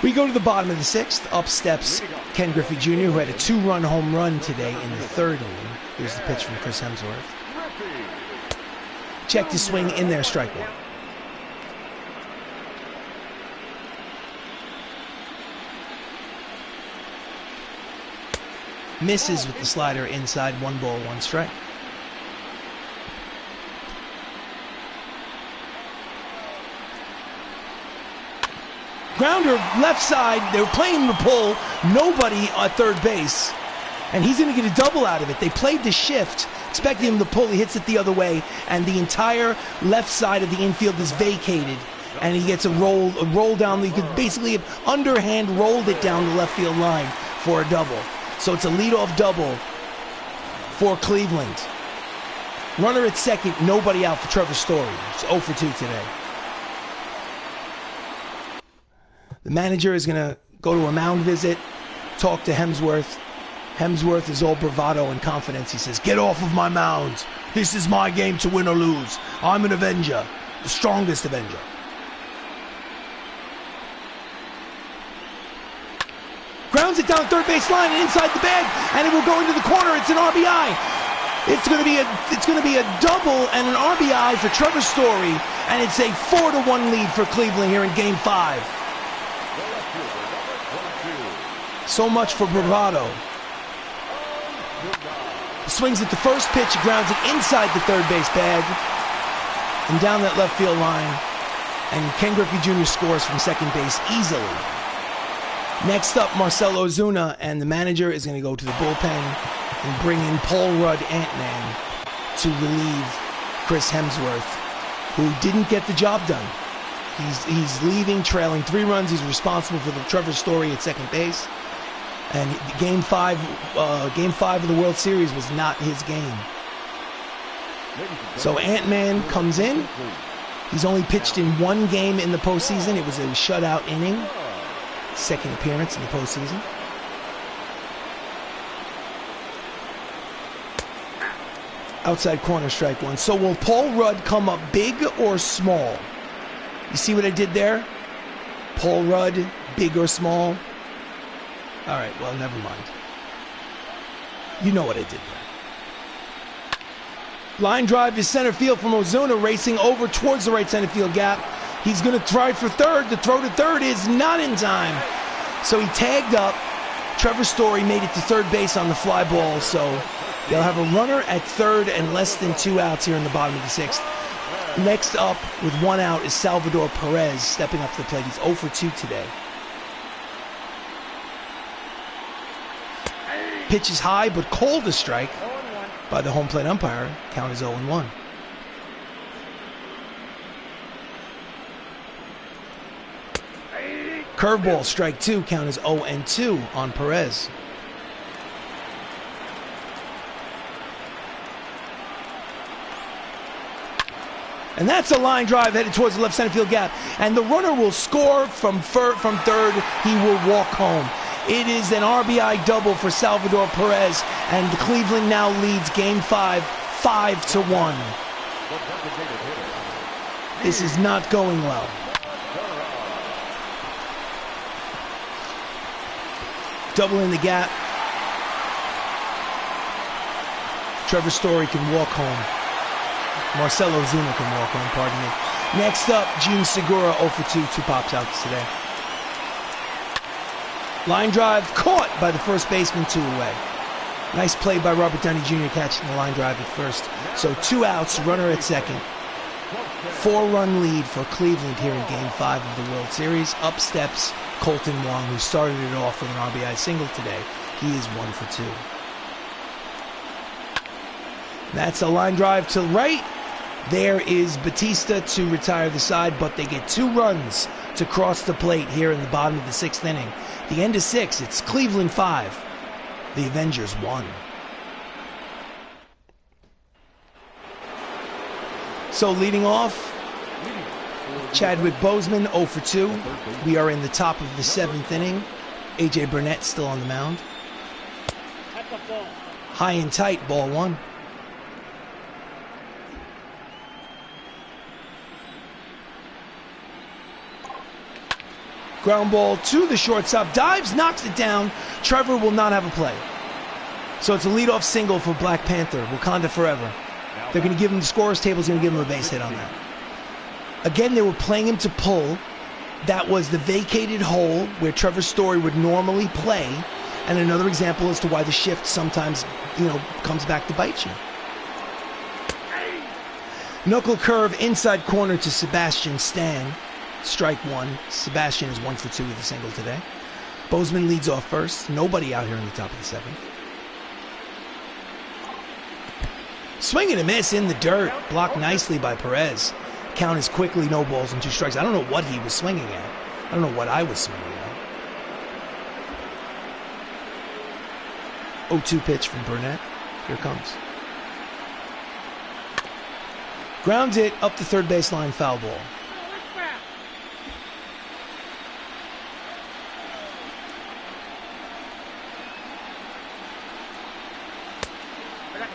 We go to the bottom of the 6th. Up steps Ken Griffey Jr., who had a 2-run home run today in the 3rd inning. Here's the pitch from Chris Hemsworth. Check to swing, in there, strike 1. Misses with the slider inside, 1 ball, 1 strike. Grounder, left side. They were playing him to pull. Nobody at third base. And he's going to get a double out of it. They played the shift, expecting him to pull. He hits it the other way, and the entire left side of the infield is vacated. And he gets a roll down. He could basically have underhand rolled it down the left field line for a double. So it's a leadoff double for Cleveland. Runner at second, nobody out for Trevor Story. It's 0 for 2 today. The manager is going to go to a mound visit, talk to Hemsworth. Hemsworth is all bravado and confidence. He says, "Get off of my mound. This is my game to win or lose. I'm an Avenger, the strongest Avenger." Grounds it down third base line and inside the bag, and it will go into the corner. It's an RBI. It's going to be a double and an RBI for Trevor Story, and it's a 4-1 lead for Cleveland here in Game 5. So much for bravado. Swings at the first pitch, grounds it inside the third base bag and down that left field line, and Ken Griffey Jr. scores from second base easily. Next up, Marcell Ozuna, and the manager is going to go to the bullpen and bring in Paul Rudd, Ant-Man, to relieve Chris Hemsworth, who didn't get the job done. He's leaving, trailing 3 runs. He's responsible for the Trevor Story at second base. And Game 5 of the World Series was not his game. So Ant-Man comes in. He's only pitched in 1 game in the postseason. It was a shutout inning. Second appearance in the postseason. Outside corner, strike 1. So will Paul Rudd come up big or small? You see what I did there? Paul Rudd, big or small? All right, well, never mind. You know what I did there. Line drive is center field from Ozuna, racing over towards the right center field gap. He's going to try for third. The throw to third is not in time. So he tagged up. Trevor Story made it to third base on the fly ball. So they'll have a runner at third and less than 2 outs here in the bottom of the 6th. Next up with 1 out is Salvador Perez stepping up to the plate. He's 0 for 2 today. Pitch is high but called a strike by the home plate umpire. Count is 0-1. Curveball, strike 2. Count is 0-2 on Perez. And that's a line drive headed towards the left center field gap. And the runner will score from third. He will walk home. It is an RBI double for Salvador Perez, and Cleveland now leads Game 5, 5-1. This is not going well. Double in the gap. Trevor Story can walk home. Marcell Ozuna can walk home, pardon me. Next up, Gene Segura, 0 for 2, 2 pops outs today. Line drive caught by the first baseman, 2 away. Nice play by Robert Downey Jr. catching the line drive at first. So 2 outs, runner at second. 4-run lead for Cleveland here in Game 5 of the World Series. Up steps Colton Wong, who started it off with an RBI single today. He is 1 for 2. That's a line drive to right. There is Batista to retire the side, but they get 2 runs to cross the plate here in the bottom of the 6th inning. The end of 6, it's Cleveland 5, the Avengers 1. So leading off, Chadwick Boseman, 0 for 2. We are in the top of the 7th inning. A.J. Burnett still on the mound. High and tight, ball 1. Ground ball to the shortstop, dives, knocks it down. Trevor will not have a play. So it's a leadoff single for Black Panther, Wakanda Forever. They're going to give him the scorer's table's going to give him a base hit on that. Again, they were playing him to pull. That was the vacated hole where Trevor Story would normally play. And another example as to why the shift sometimes, comes back to bite you. Knuckle curve inside corner to Sebastian Stan. Strike one. Sebastian is 1 for 2 with a single today. Bozeman leads off first. Nobody out here in the top of the 7th. Swing and a miss in the dirt. Blocked nicely by Perez. Count is quickly no balls and 2 strikes. I don't know what he was swinging at. I don't know what I was swinging at. 0-2 pitch from Burnett. Here it comes. Grounds it up the third baseline, foul ball.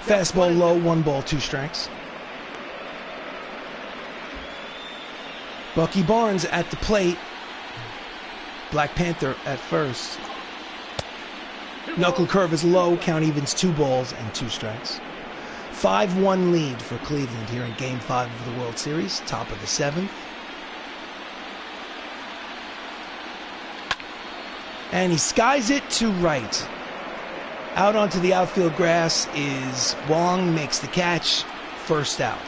Fastball low, 1 ball, 2 strikes. Bucky Barnes at the plate. Black Panther at first. Knuckle curve is low, count evens 2 balls and 2 strikes. 5-1 lead for Cleveland here in Game 5 of the World Series, top of the 7th. And he skies it to right. Out onto the outfield grass is Wong, makes the catch, first out.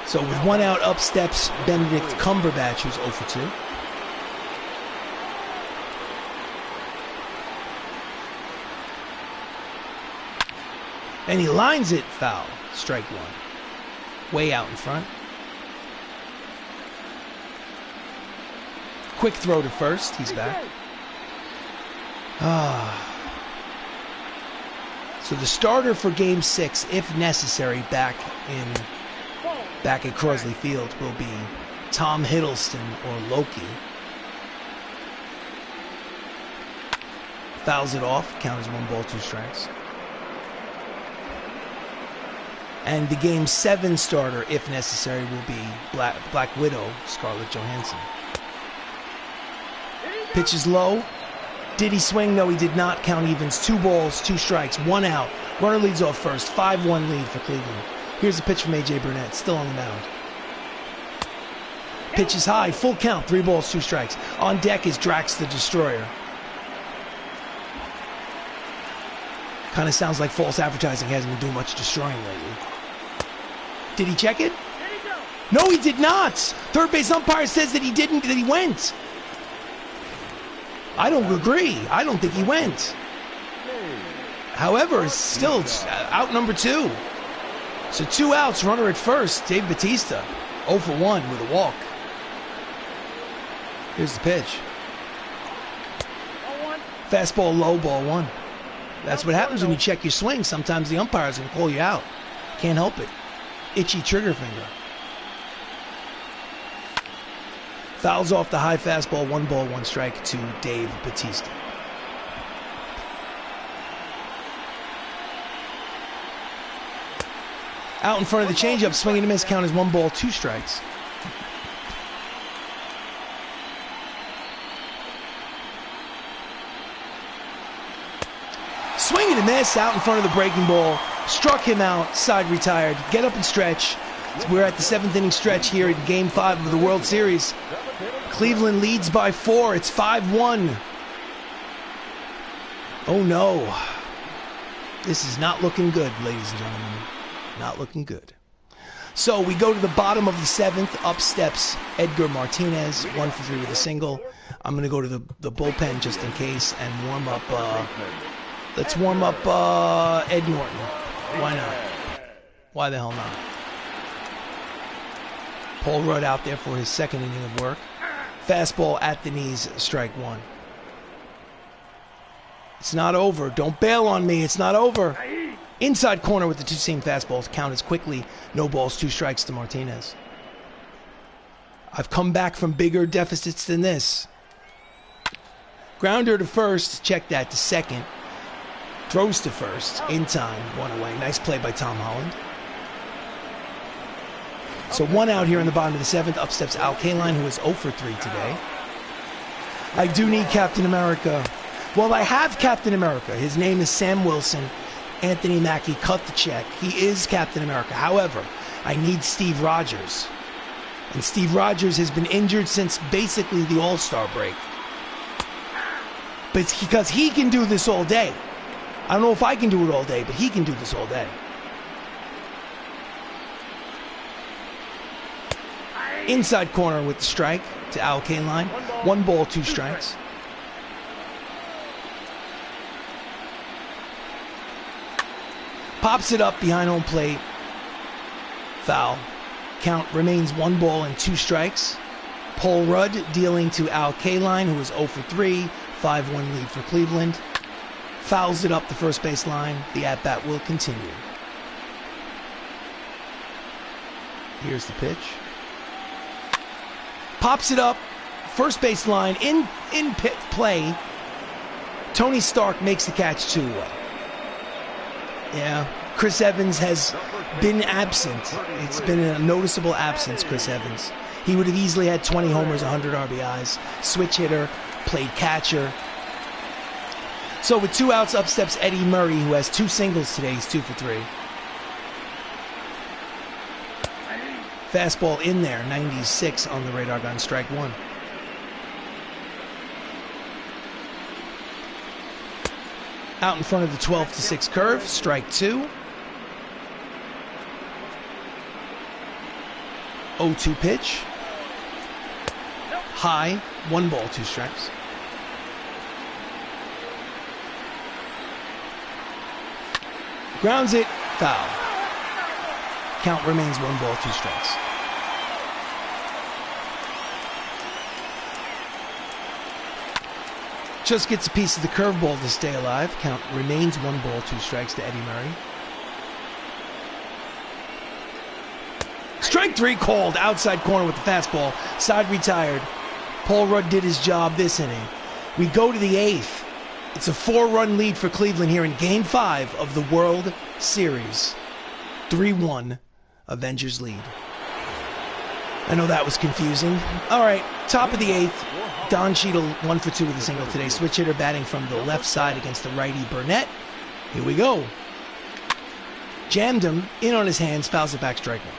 So with 1 out, up steps Benedict Cumberbatch, who's 0 for 2. And he lines it foul, strike 1. Way out in front. Quick throw to first, he's back. So the starter for Game 6, if necessary, back at Crosley Field will be Tom Hiddleston or Loki. Fouls it off, count as 1 ball, 2 strikes. And the Game 7 starter, if necessary, will be Black Widow, Scarlett Johansson. Pitch is low. Did he swing? No, he did not. Count evens. 2 balls, 2 strikes, 1 out. Runner leads off first. 5-1 lead for Cleveland. Here's a pitch from A.J. Burnett, still on the mound. Pitch is high, full count, 3 balls, 2 strikes. On deck is Drax the Destroyer. Kind of sounds like false advertising. Hasn't been doing much destroying lately. Did he check it? No, he did not. Third base umpire says that he didn't, that he went. I don't agree. I don't think he went. However, it's still out number 2. So 2 outs, runner at first. Dave Batista, 0 for 1 with a walk. Here's the pitch. Fastball low, ball 1. That's what happens when you check your swing. Sometimes the umpire's going to call you out. Can't help it. Itchy trigger finger. Fouls off the high fastball, 1 ball, 1 strike to Dave Batista. Out in front of the changeup, swinging and miss, count as 1 ball, 2 strikes. Swing and a miss, out in front of the breaking ball. Struck him out, side retired. Get up and stretch. We're at the 7th inning stretch here in Game 5 of the World Series. Cleveland leads by 4. It's 5-1. Oh no. This is not looking good, ladies and gentlemen. Not looking good. So we go to the bottom of the 7th. Up steps Edgar Martinez, 1 for 3 with a single. I'm going to go to the bullpen just in case and warm up. Let's warm up Ed Norton. Why not? Why the hell not? Paul Rudd out there for his 2nd inning of work. Fastball at the knees, strike 1. It's not over. Don't bail on me. It's not over. Inside corner with the 2-seam fastballs. Count as quickly. No balls, 2 strikes to Martinez. I've come back from bigger deficits than this. Grounder to first. Check that to second. Throws to first. In time. 1 away. Nice play by Tom Holland. So 1 out here in the bottom of the 7th. Up steps Al Kaline, who is 0 for 3 today. I do need Captain America. Well, I have Captain America. His name is Sam Wilson. Anthony Mackie cut the check. He is Captain America. However, I need Steve Rogers. And Steve Rogers has been injured since basically the All-Star break. But it's because he can do this all day. I don't know if I can do it all day, but he can do this all day. Inside corner with the strike to Al Kaline. 1 ball, 2 strikes. Pops it up behind home plate. Foul. Count remains 1 ball and 2 strikes. Paul Rudd dealing to Al Kaline, who is 0 for 3. 5-1 lead for Cleveland. Fouls it up the first base line. The at-bat will continue. Here's the pitch. Pops it up. First base line. In pit play. Tony Stark makes the catch 2-1. Yeah. Chris Evans has been absent. It's been a noticeable absence, Chris Evans. He would have easily had 20 homers, 100 RBIs. Switch hitter. Played catcher. So with 2 outs, up steps Eddie Murray, who has 2 singles today. He's 2 for 3. Fastball in there, 96 on the radar gun, strike 1. Out in front of the 12-6 curve, strike 2. 0-2 pitch. High, 1 ball, 2 strikes. Grounds it, foul. Count remains 1 ball, 2 strikes. Just gets a piece of the curveball to stay alive. Count remains 1 ball, 2 strikes to Eddie Murray. Strike 3 called. Outside corner with the fastball. Side retired. Paul Rudd did his job this inning. We go to the 8th. It's a 4-run lead for Cleveland here in Game 5 of the World Series. 3-1 Avengers lead. I know that was confusing. All right, top of the 8th. Don Cheadle 1 for 2 with a single today. Switch hitter batting from the left side against the righty Burnett. Here we go. Jammed him, in on his hands, fouls it back, strike 1.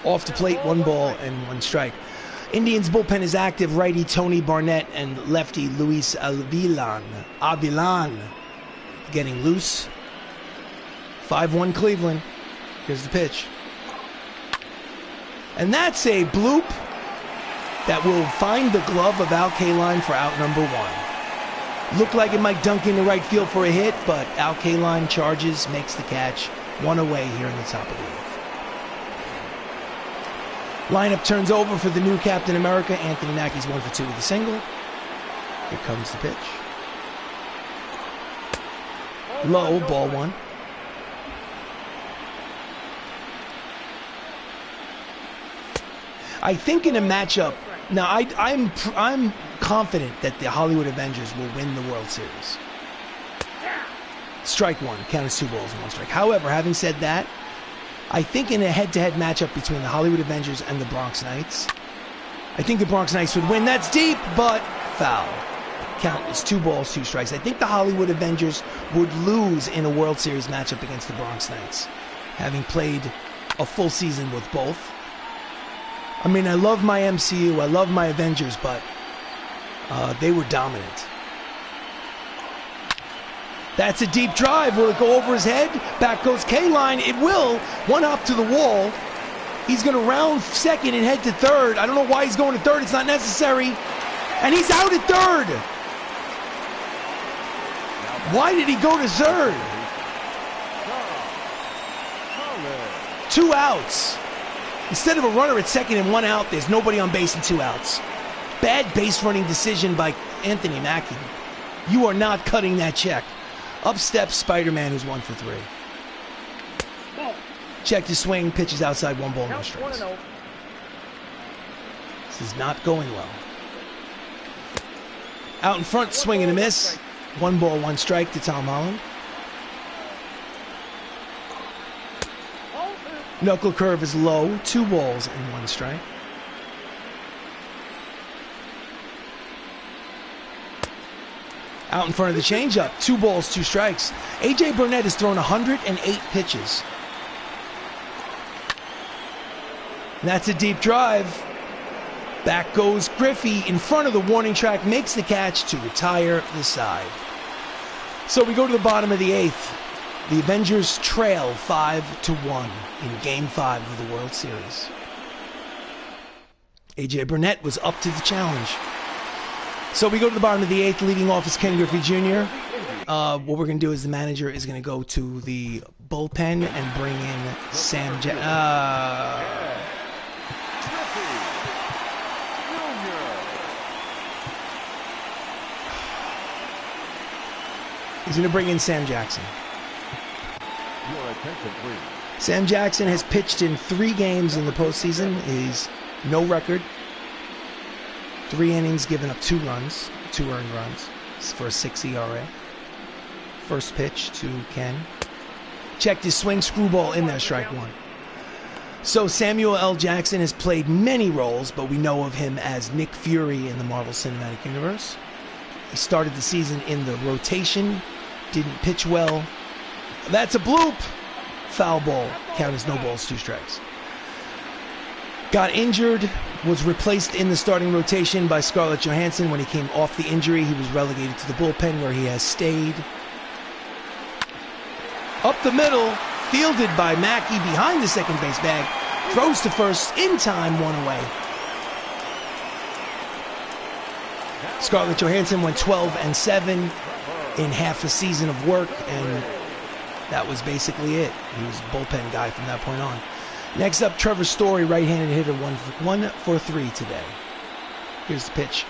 Off the plate, 1 ball and 1 strike. Indians bullpen is active. Righty Tony Barnett and lefty Luis Avilan getting loose. 5-1 Cleveland. Here's the pitch. And that's a bloop that will find the glove of Al Kaline for out number 1. Looked like it might dunk into right field for a hit, but Al Kaline charges, makes the catch. 1 away here in the top of the 8th. Lineup turns over for the new Captain America. Anthony Mackie's 1 for 2 with a single. Here comes the pitch. Low, ball 1. I think in a matchup, now I'm confident that the Hollywood Avengers will win the World Series. Strike 1, count as 2 balls and 1 strike. However, having said that, I think in a head-to-head matchup between the Hollywood Avengers and the Bronx Knights, I think the Bronx Knights would win. That's deep, but foul. Count is 2 balls, 2 strikes. I think the Hollywood Avengers would lose in a World Series matchup against the Bronx Knights, having played a full season with both. I mean, I love my MCU, I love my Avengers, but they were dominant. That's a deep drive. Will it go over his head? Back goes Kaline. It will. 1 hop to the wall. He's going to round second and head to third. I don't know why he's going to third. It's not necessary. And he's out at third. Why did he go to third? 2 outs. Instead of a runner at second and 1 out, there's nobody on base and 2 outs. Bad base running decision by Anthony Mackie. You are not cutting that check. Up steps Spider-Man, who's 1 for 3. Check the swing, pitches outside, 1 ball, no strikes. This is not going well. Out in front, swing and a miss. 1 ball, 1 strike to Tom Holland. Knuckle curve is low, 2 balls and 1 strike. Out in front of the changeup, 2 balls, 2 strikes. A.J. Burnett has thrown 108 pitches. And that's a deep drive. Back goes Griffey in front of the warning track, makes the catch to retire the side. So we go to the bottom of the 8th. The Avengers trail 5-1 in Game 5 of the World Series. AJ Burnett was up to the challenge. So we go to the bottom of the 8th. Leading off is Ken Griffey Jr. What we're going to do is the manager is going to go to the bullpen and bring in Sam He's going to bring in Sam Jackson. Sam Jackson has pitched in 3 games in the postseason. He's no record. 3 innings, given up 2 runs, 2 earned runs for a 6 ERA. First pitch to Ken. Checked his swing, screwball in there, strike 1. So Samuel L. Jackson has played many roles, but we know of him as Nick Fury in the Marvel Cinematic Universe. He started the season in the rotation, didn't pitch well. That's a bloop. Foul ball. Count as no balls, 2 strikes. Got injured, was replaced in the starting rotation by Scarlett Johansson. When he came off the injury, he was relegated to the bullpen where he has stayed. Up the middle, fielded by Mackey behind the second base bag. Throws to first, in time, 1 away. Scarlett Johansson went 12-7 in half a season of work, and that was basically it. He was a bullpen guy from that point on. Next up, Trevor Story, right-handed hitter, 1 for 3 today. Here's the pitch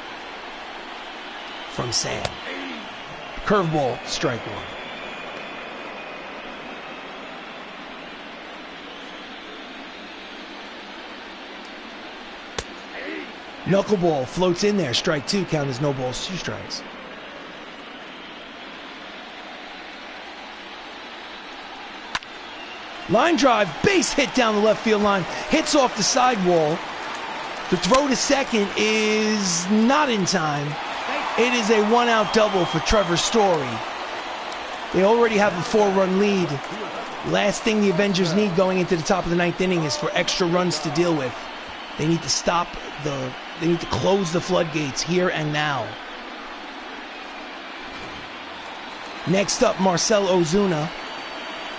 from Sam. Curveball, strike 1. Knuckleball floats in there, strike 2, count as no balls, 2 strikes. Line drive, base hit down the left field line, hits off the sidewall. The throw to second is not in time. It is a 1-out double for Trevor Story. They already have a 4-run lead. Last thing the Avengers need going into the top of the 9th inning is for extra runs to deal with. They need to they need to close the floodgates here and now. Next up, Marcell Ozuna,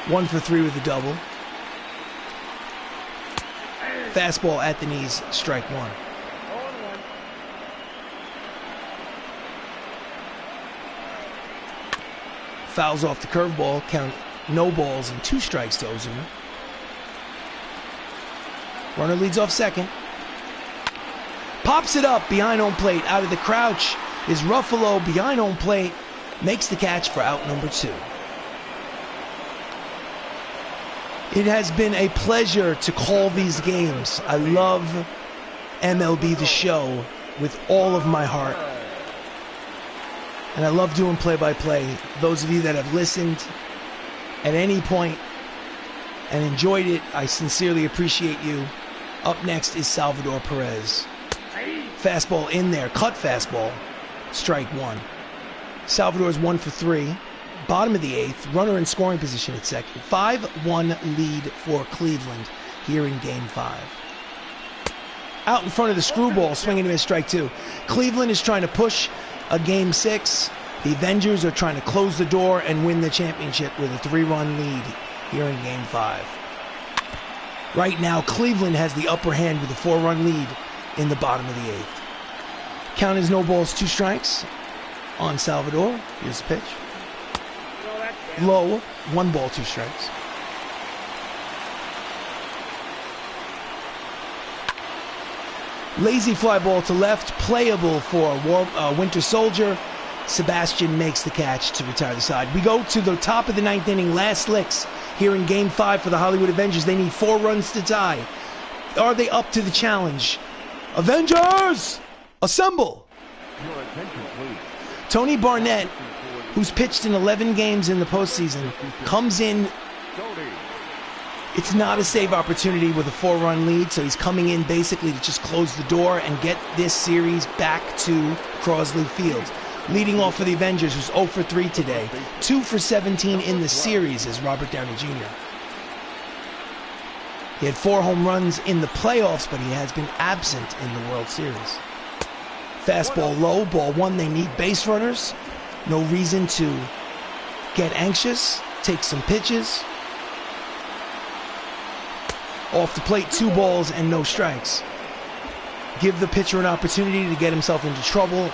1 for 3 with a double. Fastball at the knees, strike 1. Fouls off the curveball, count no balls and 2 strikes to Ozuna. Runner leads off second. Pops it up behind home plate. Out of the crouch is Ruffalo behind home plate. Makes the catch for out number 2. It has been a pleasure to call these games. I love MLB The Show with all of my heart. And I love doing play-by-play. Those of you that have listened at any point and enjoyed it, I sincerely appreciate you. Up next is Salvador Perez. Fastball in there, cut fastball, strike 1. Salvador's 1 for 3. Bottom of the 8th, runner in scoring position at second. 5-1 lead for Cleveland here in Game 5. Out in front of the screwball, swinging to his strike 2. Cleveland is trying to push a Game 6. The Avengers are trying to close the door and win the championship with a 3-run lead here in Game 5. Right now, Cleveland has the upper hand with a 4-run lead in the bottom of the 8th. Count is no balls, 2 strikes on Salvador. Here's the pitch. Low, 1 ball, 2 strikes. Lazy fly ball to left, playable for Winter Soldier. Sebastian makes the catch to retire the side. We go to the top of the 9th inning, last licks here in Game 5 for the Hollywood Avengers. They need 4 runs to tie. Are they up to the challenge? Avengers, assemble! Your attention, please. Tony Barnett, who's pitched in 11 games in the postseason, comes in. It's not a save opportunity with a 4-run lead, so he's coming in basically to just close the door and get this series back to Crosley Field. Leading off for the Avengers, who's 0 for 3 today. 2 for 17 in the series is Robert Downey Jr. He had 4 home runs in the playoffs, but he has been absent in the World Series. Fastball low, ball 1. They need base runners. No reason to get anxious, take some pitches. Off the plate, 2 balls and no strikes. Give the pitcher an opportunity to get himself into trouble.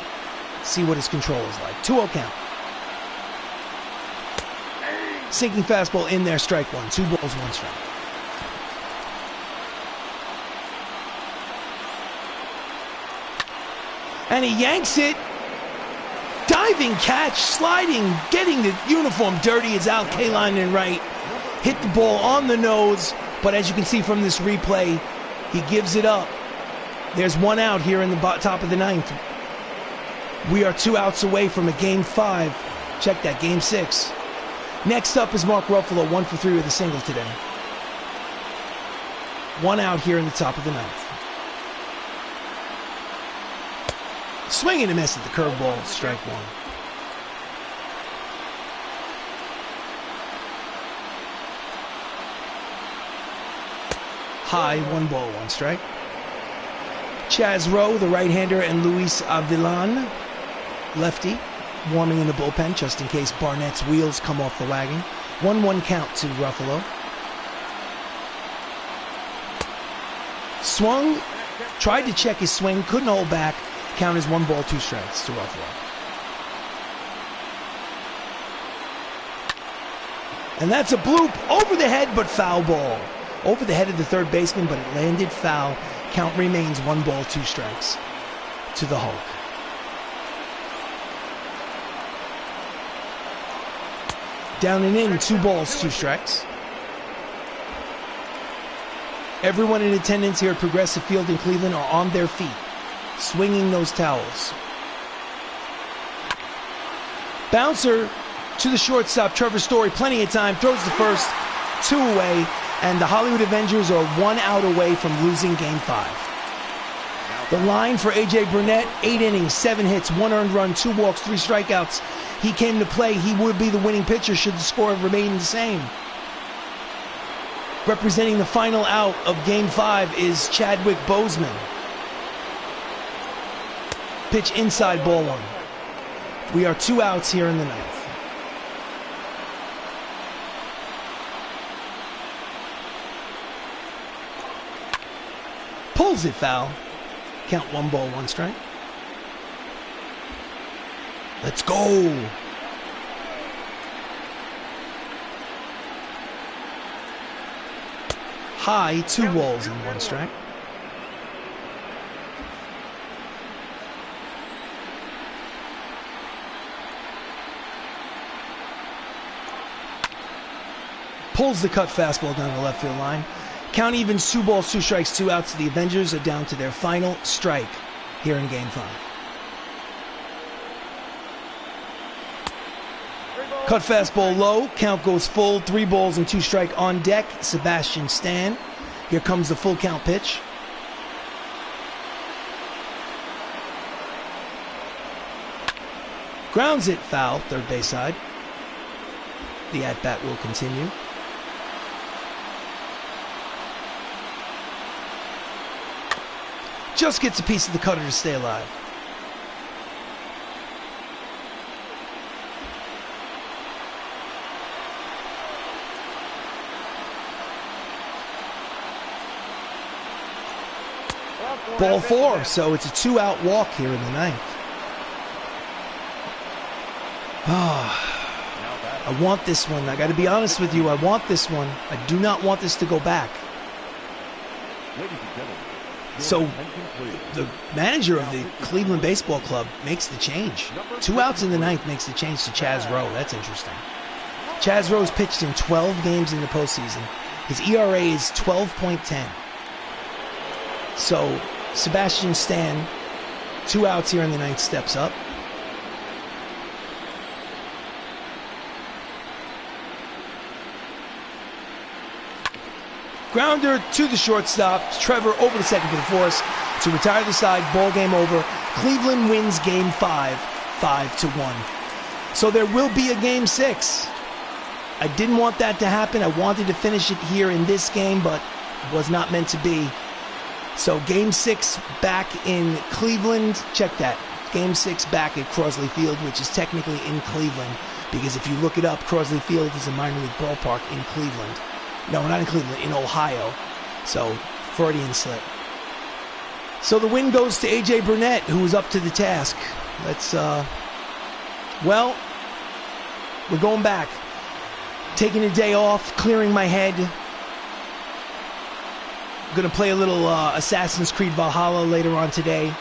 See what his control is like. 2-0 count. Sinking fastball in there, strike 1. 2 balls, 1 strike. And he yanks it. Diving catch, sliding, getting the uniform dirty. It's out K-line and right. Hit the ball on the nose. But as you can see from this replay, he gives it up. There's 1 out here in the top of the 9th. We are 2 outs away from a Game 5. Check that, Game 6. Next up is Mark Ruffalo, 1 for 3 with a single today. 1 out here in the top of the 9th. Swing and a miss at the curveball, strike 1. High, 1 ball, 1 strike. Chaz Rowe, the right-hander, and Luis Avilan, lefty, warming in the bullpen just in case Barnett's wheels come off the wagon. 1-1 count to Ruffalo. Swung, tried to check his swing, couldn't hold back. Count is 1 ball, 2 strikes to Ruffalo. And that's a bloop over the head, but foul ball. Over the head of the third baseman, but it landed foul. Count remains 1 ball, 2 strikes to the Hulk. Down and in, 2 balls, 2 strikes. Everyone in attendance here at Progressive Field in Cleveland are on their feet, swinging those towels. Bouncer to the shortstop, Trevor Story, plenty of time, throws the first, 2 away, and the Hollywood Avengers are 1 out away from losing Game 5. The line for A.J. Burnett, 8 innings, 7 hits, 1 earned run, 2 walks, 3 strikeouts. He came to play. He would be the winning pitcher should the score have remained the same. Representing the final out of Game 5 is Chadwick Boseman. Pitch inside, ball 1. We are 2 outs here in the 9th. Pulls it foul. Count 1 ball, 1 strike. Let's go. High, 2 balls and 1 strike. Pulls the cut fastball down the left field line. Count evens, 2 balls, 2 strikes, 2 outs. The Avengers are down to their final strike here in Game 5. Cut fastball low, count goes full, 3 balls and 2 strike on deck. Sebastian Stan. Here comes the full count pitch. Grounds it foul, third base side. The at-bat will continue. Just gets a piece of the cutter to stay alive. Ball 4, so it's a 2-out walk here in the 9th. I want this one. I got to be honest with you. I want this one. I do not want this to go back. So the manager of the Cleveland Baseball Club makes the change. 2 outs in the 9th makes the change to Chaz Rowe. That's interesting. Chaz Rowe's pitched in 12 games in the postseason. His ERA is 12.10. So Sebastian Stan, 2 outs here in the 9th, steps up. Grounder to the shortstop. Trevor over the second for the force to retire the side. Ball game over. Cleveland wins Game 5, 5-1. So there will be a Game 6. I didn't want that to happen. I wanted to finish it here in this game, but it was not meant to be. So Game 6 back in Cleveland. Check that. Game 6 back at Crosley Field, which is technically in Cleveland. because if you look it up, Crosley Field is a minor league ballpark in Cleveland. No, not in Cleveland, in Ohio. So, Freudian slip. So the win goes to A.J. Burnett, who was up to the task. Let's, well, we're going back. Taking a day off, clearing my head. I'm going to play a little Assassin's Creed Valhalla later on today.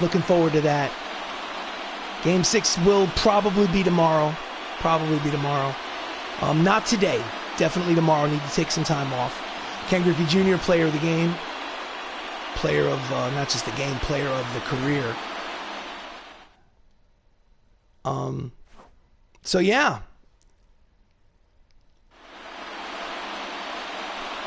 Looking forward to that. Game 6 will probably be tomorrow. Not today. Definitely tomorrow. Need to take some time off. Ken Griffey Jr., player of the game. Player of, not just the game, player of the career. So yeah.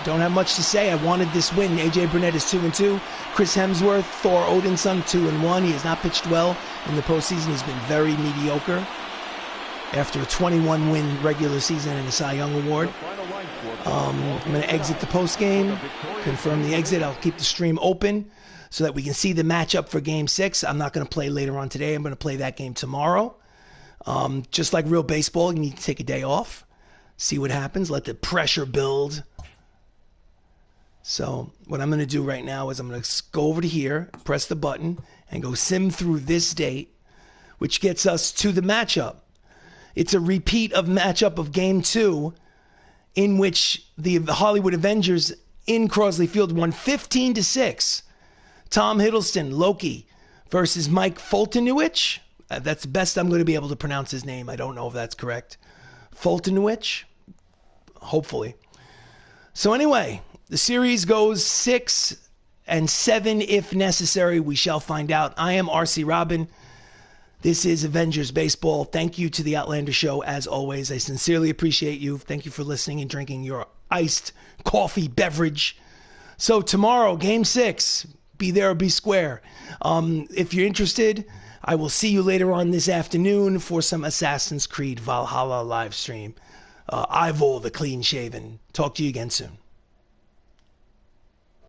Don't have much to say. I wanted this win. AJ Burnett is 2-2. Chris Hemsworth, Thor Odinson, 2-1. He has not pitched well in the postseason. He's been very mediocre after a 21-win regular season and a Cy Young Award. I'm going to exit the postgame, confirm the exit. I'll keep the stream open so that we can see the matchup for Game 6. I'm not going to play later on today. I'm going to play that game tomorrow. Just like real baseball, you need to take a day off, see what happens, let the pressure build. So what I'm going to do right now is I'm going to go over to here, press the button, and go sim through this date, which gets us to the matchup. It's a repeat of matchup of Game 2, in which the Hollywood Avengers in Crosley Field won 15-6. Tom Hiddleston, Loki, versus Mike Fultonowicz. That's the best I'm going to be able to pronounce his name. I don't know if that's correct. Fultonowicz? Hopefully. So anyway, the series goes 6 and 7 if necessary. We shall find out. I am RC Robbin. This is Avengers Baseball. Thank you to the Outlander Show, as always. I sincerely appreciate you. Thank you for listening and drinking your iced coffee beverage. So tomorrow, Game 6. Be there or be square. If you're interested, I will see you later on this afternoon for some Assassin's Creed Valhalla live stream. Ivor the Clean Shaven. Talk to you again soon.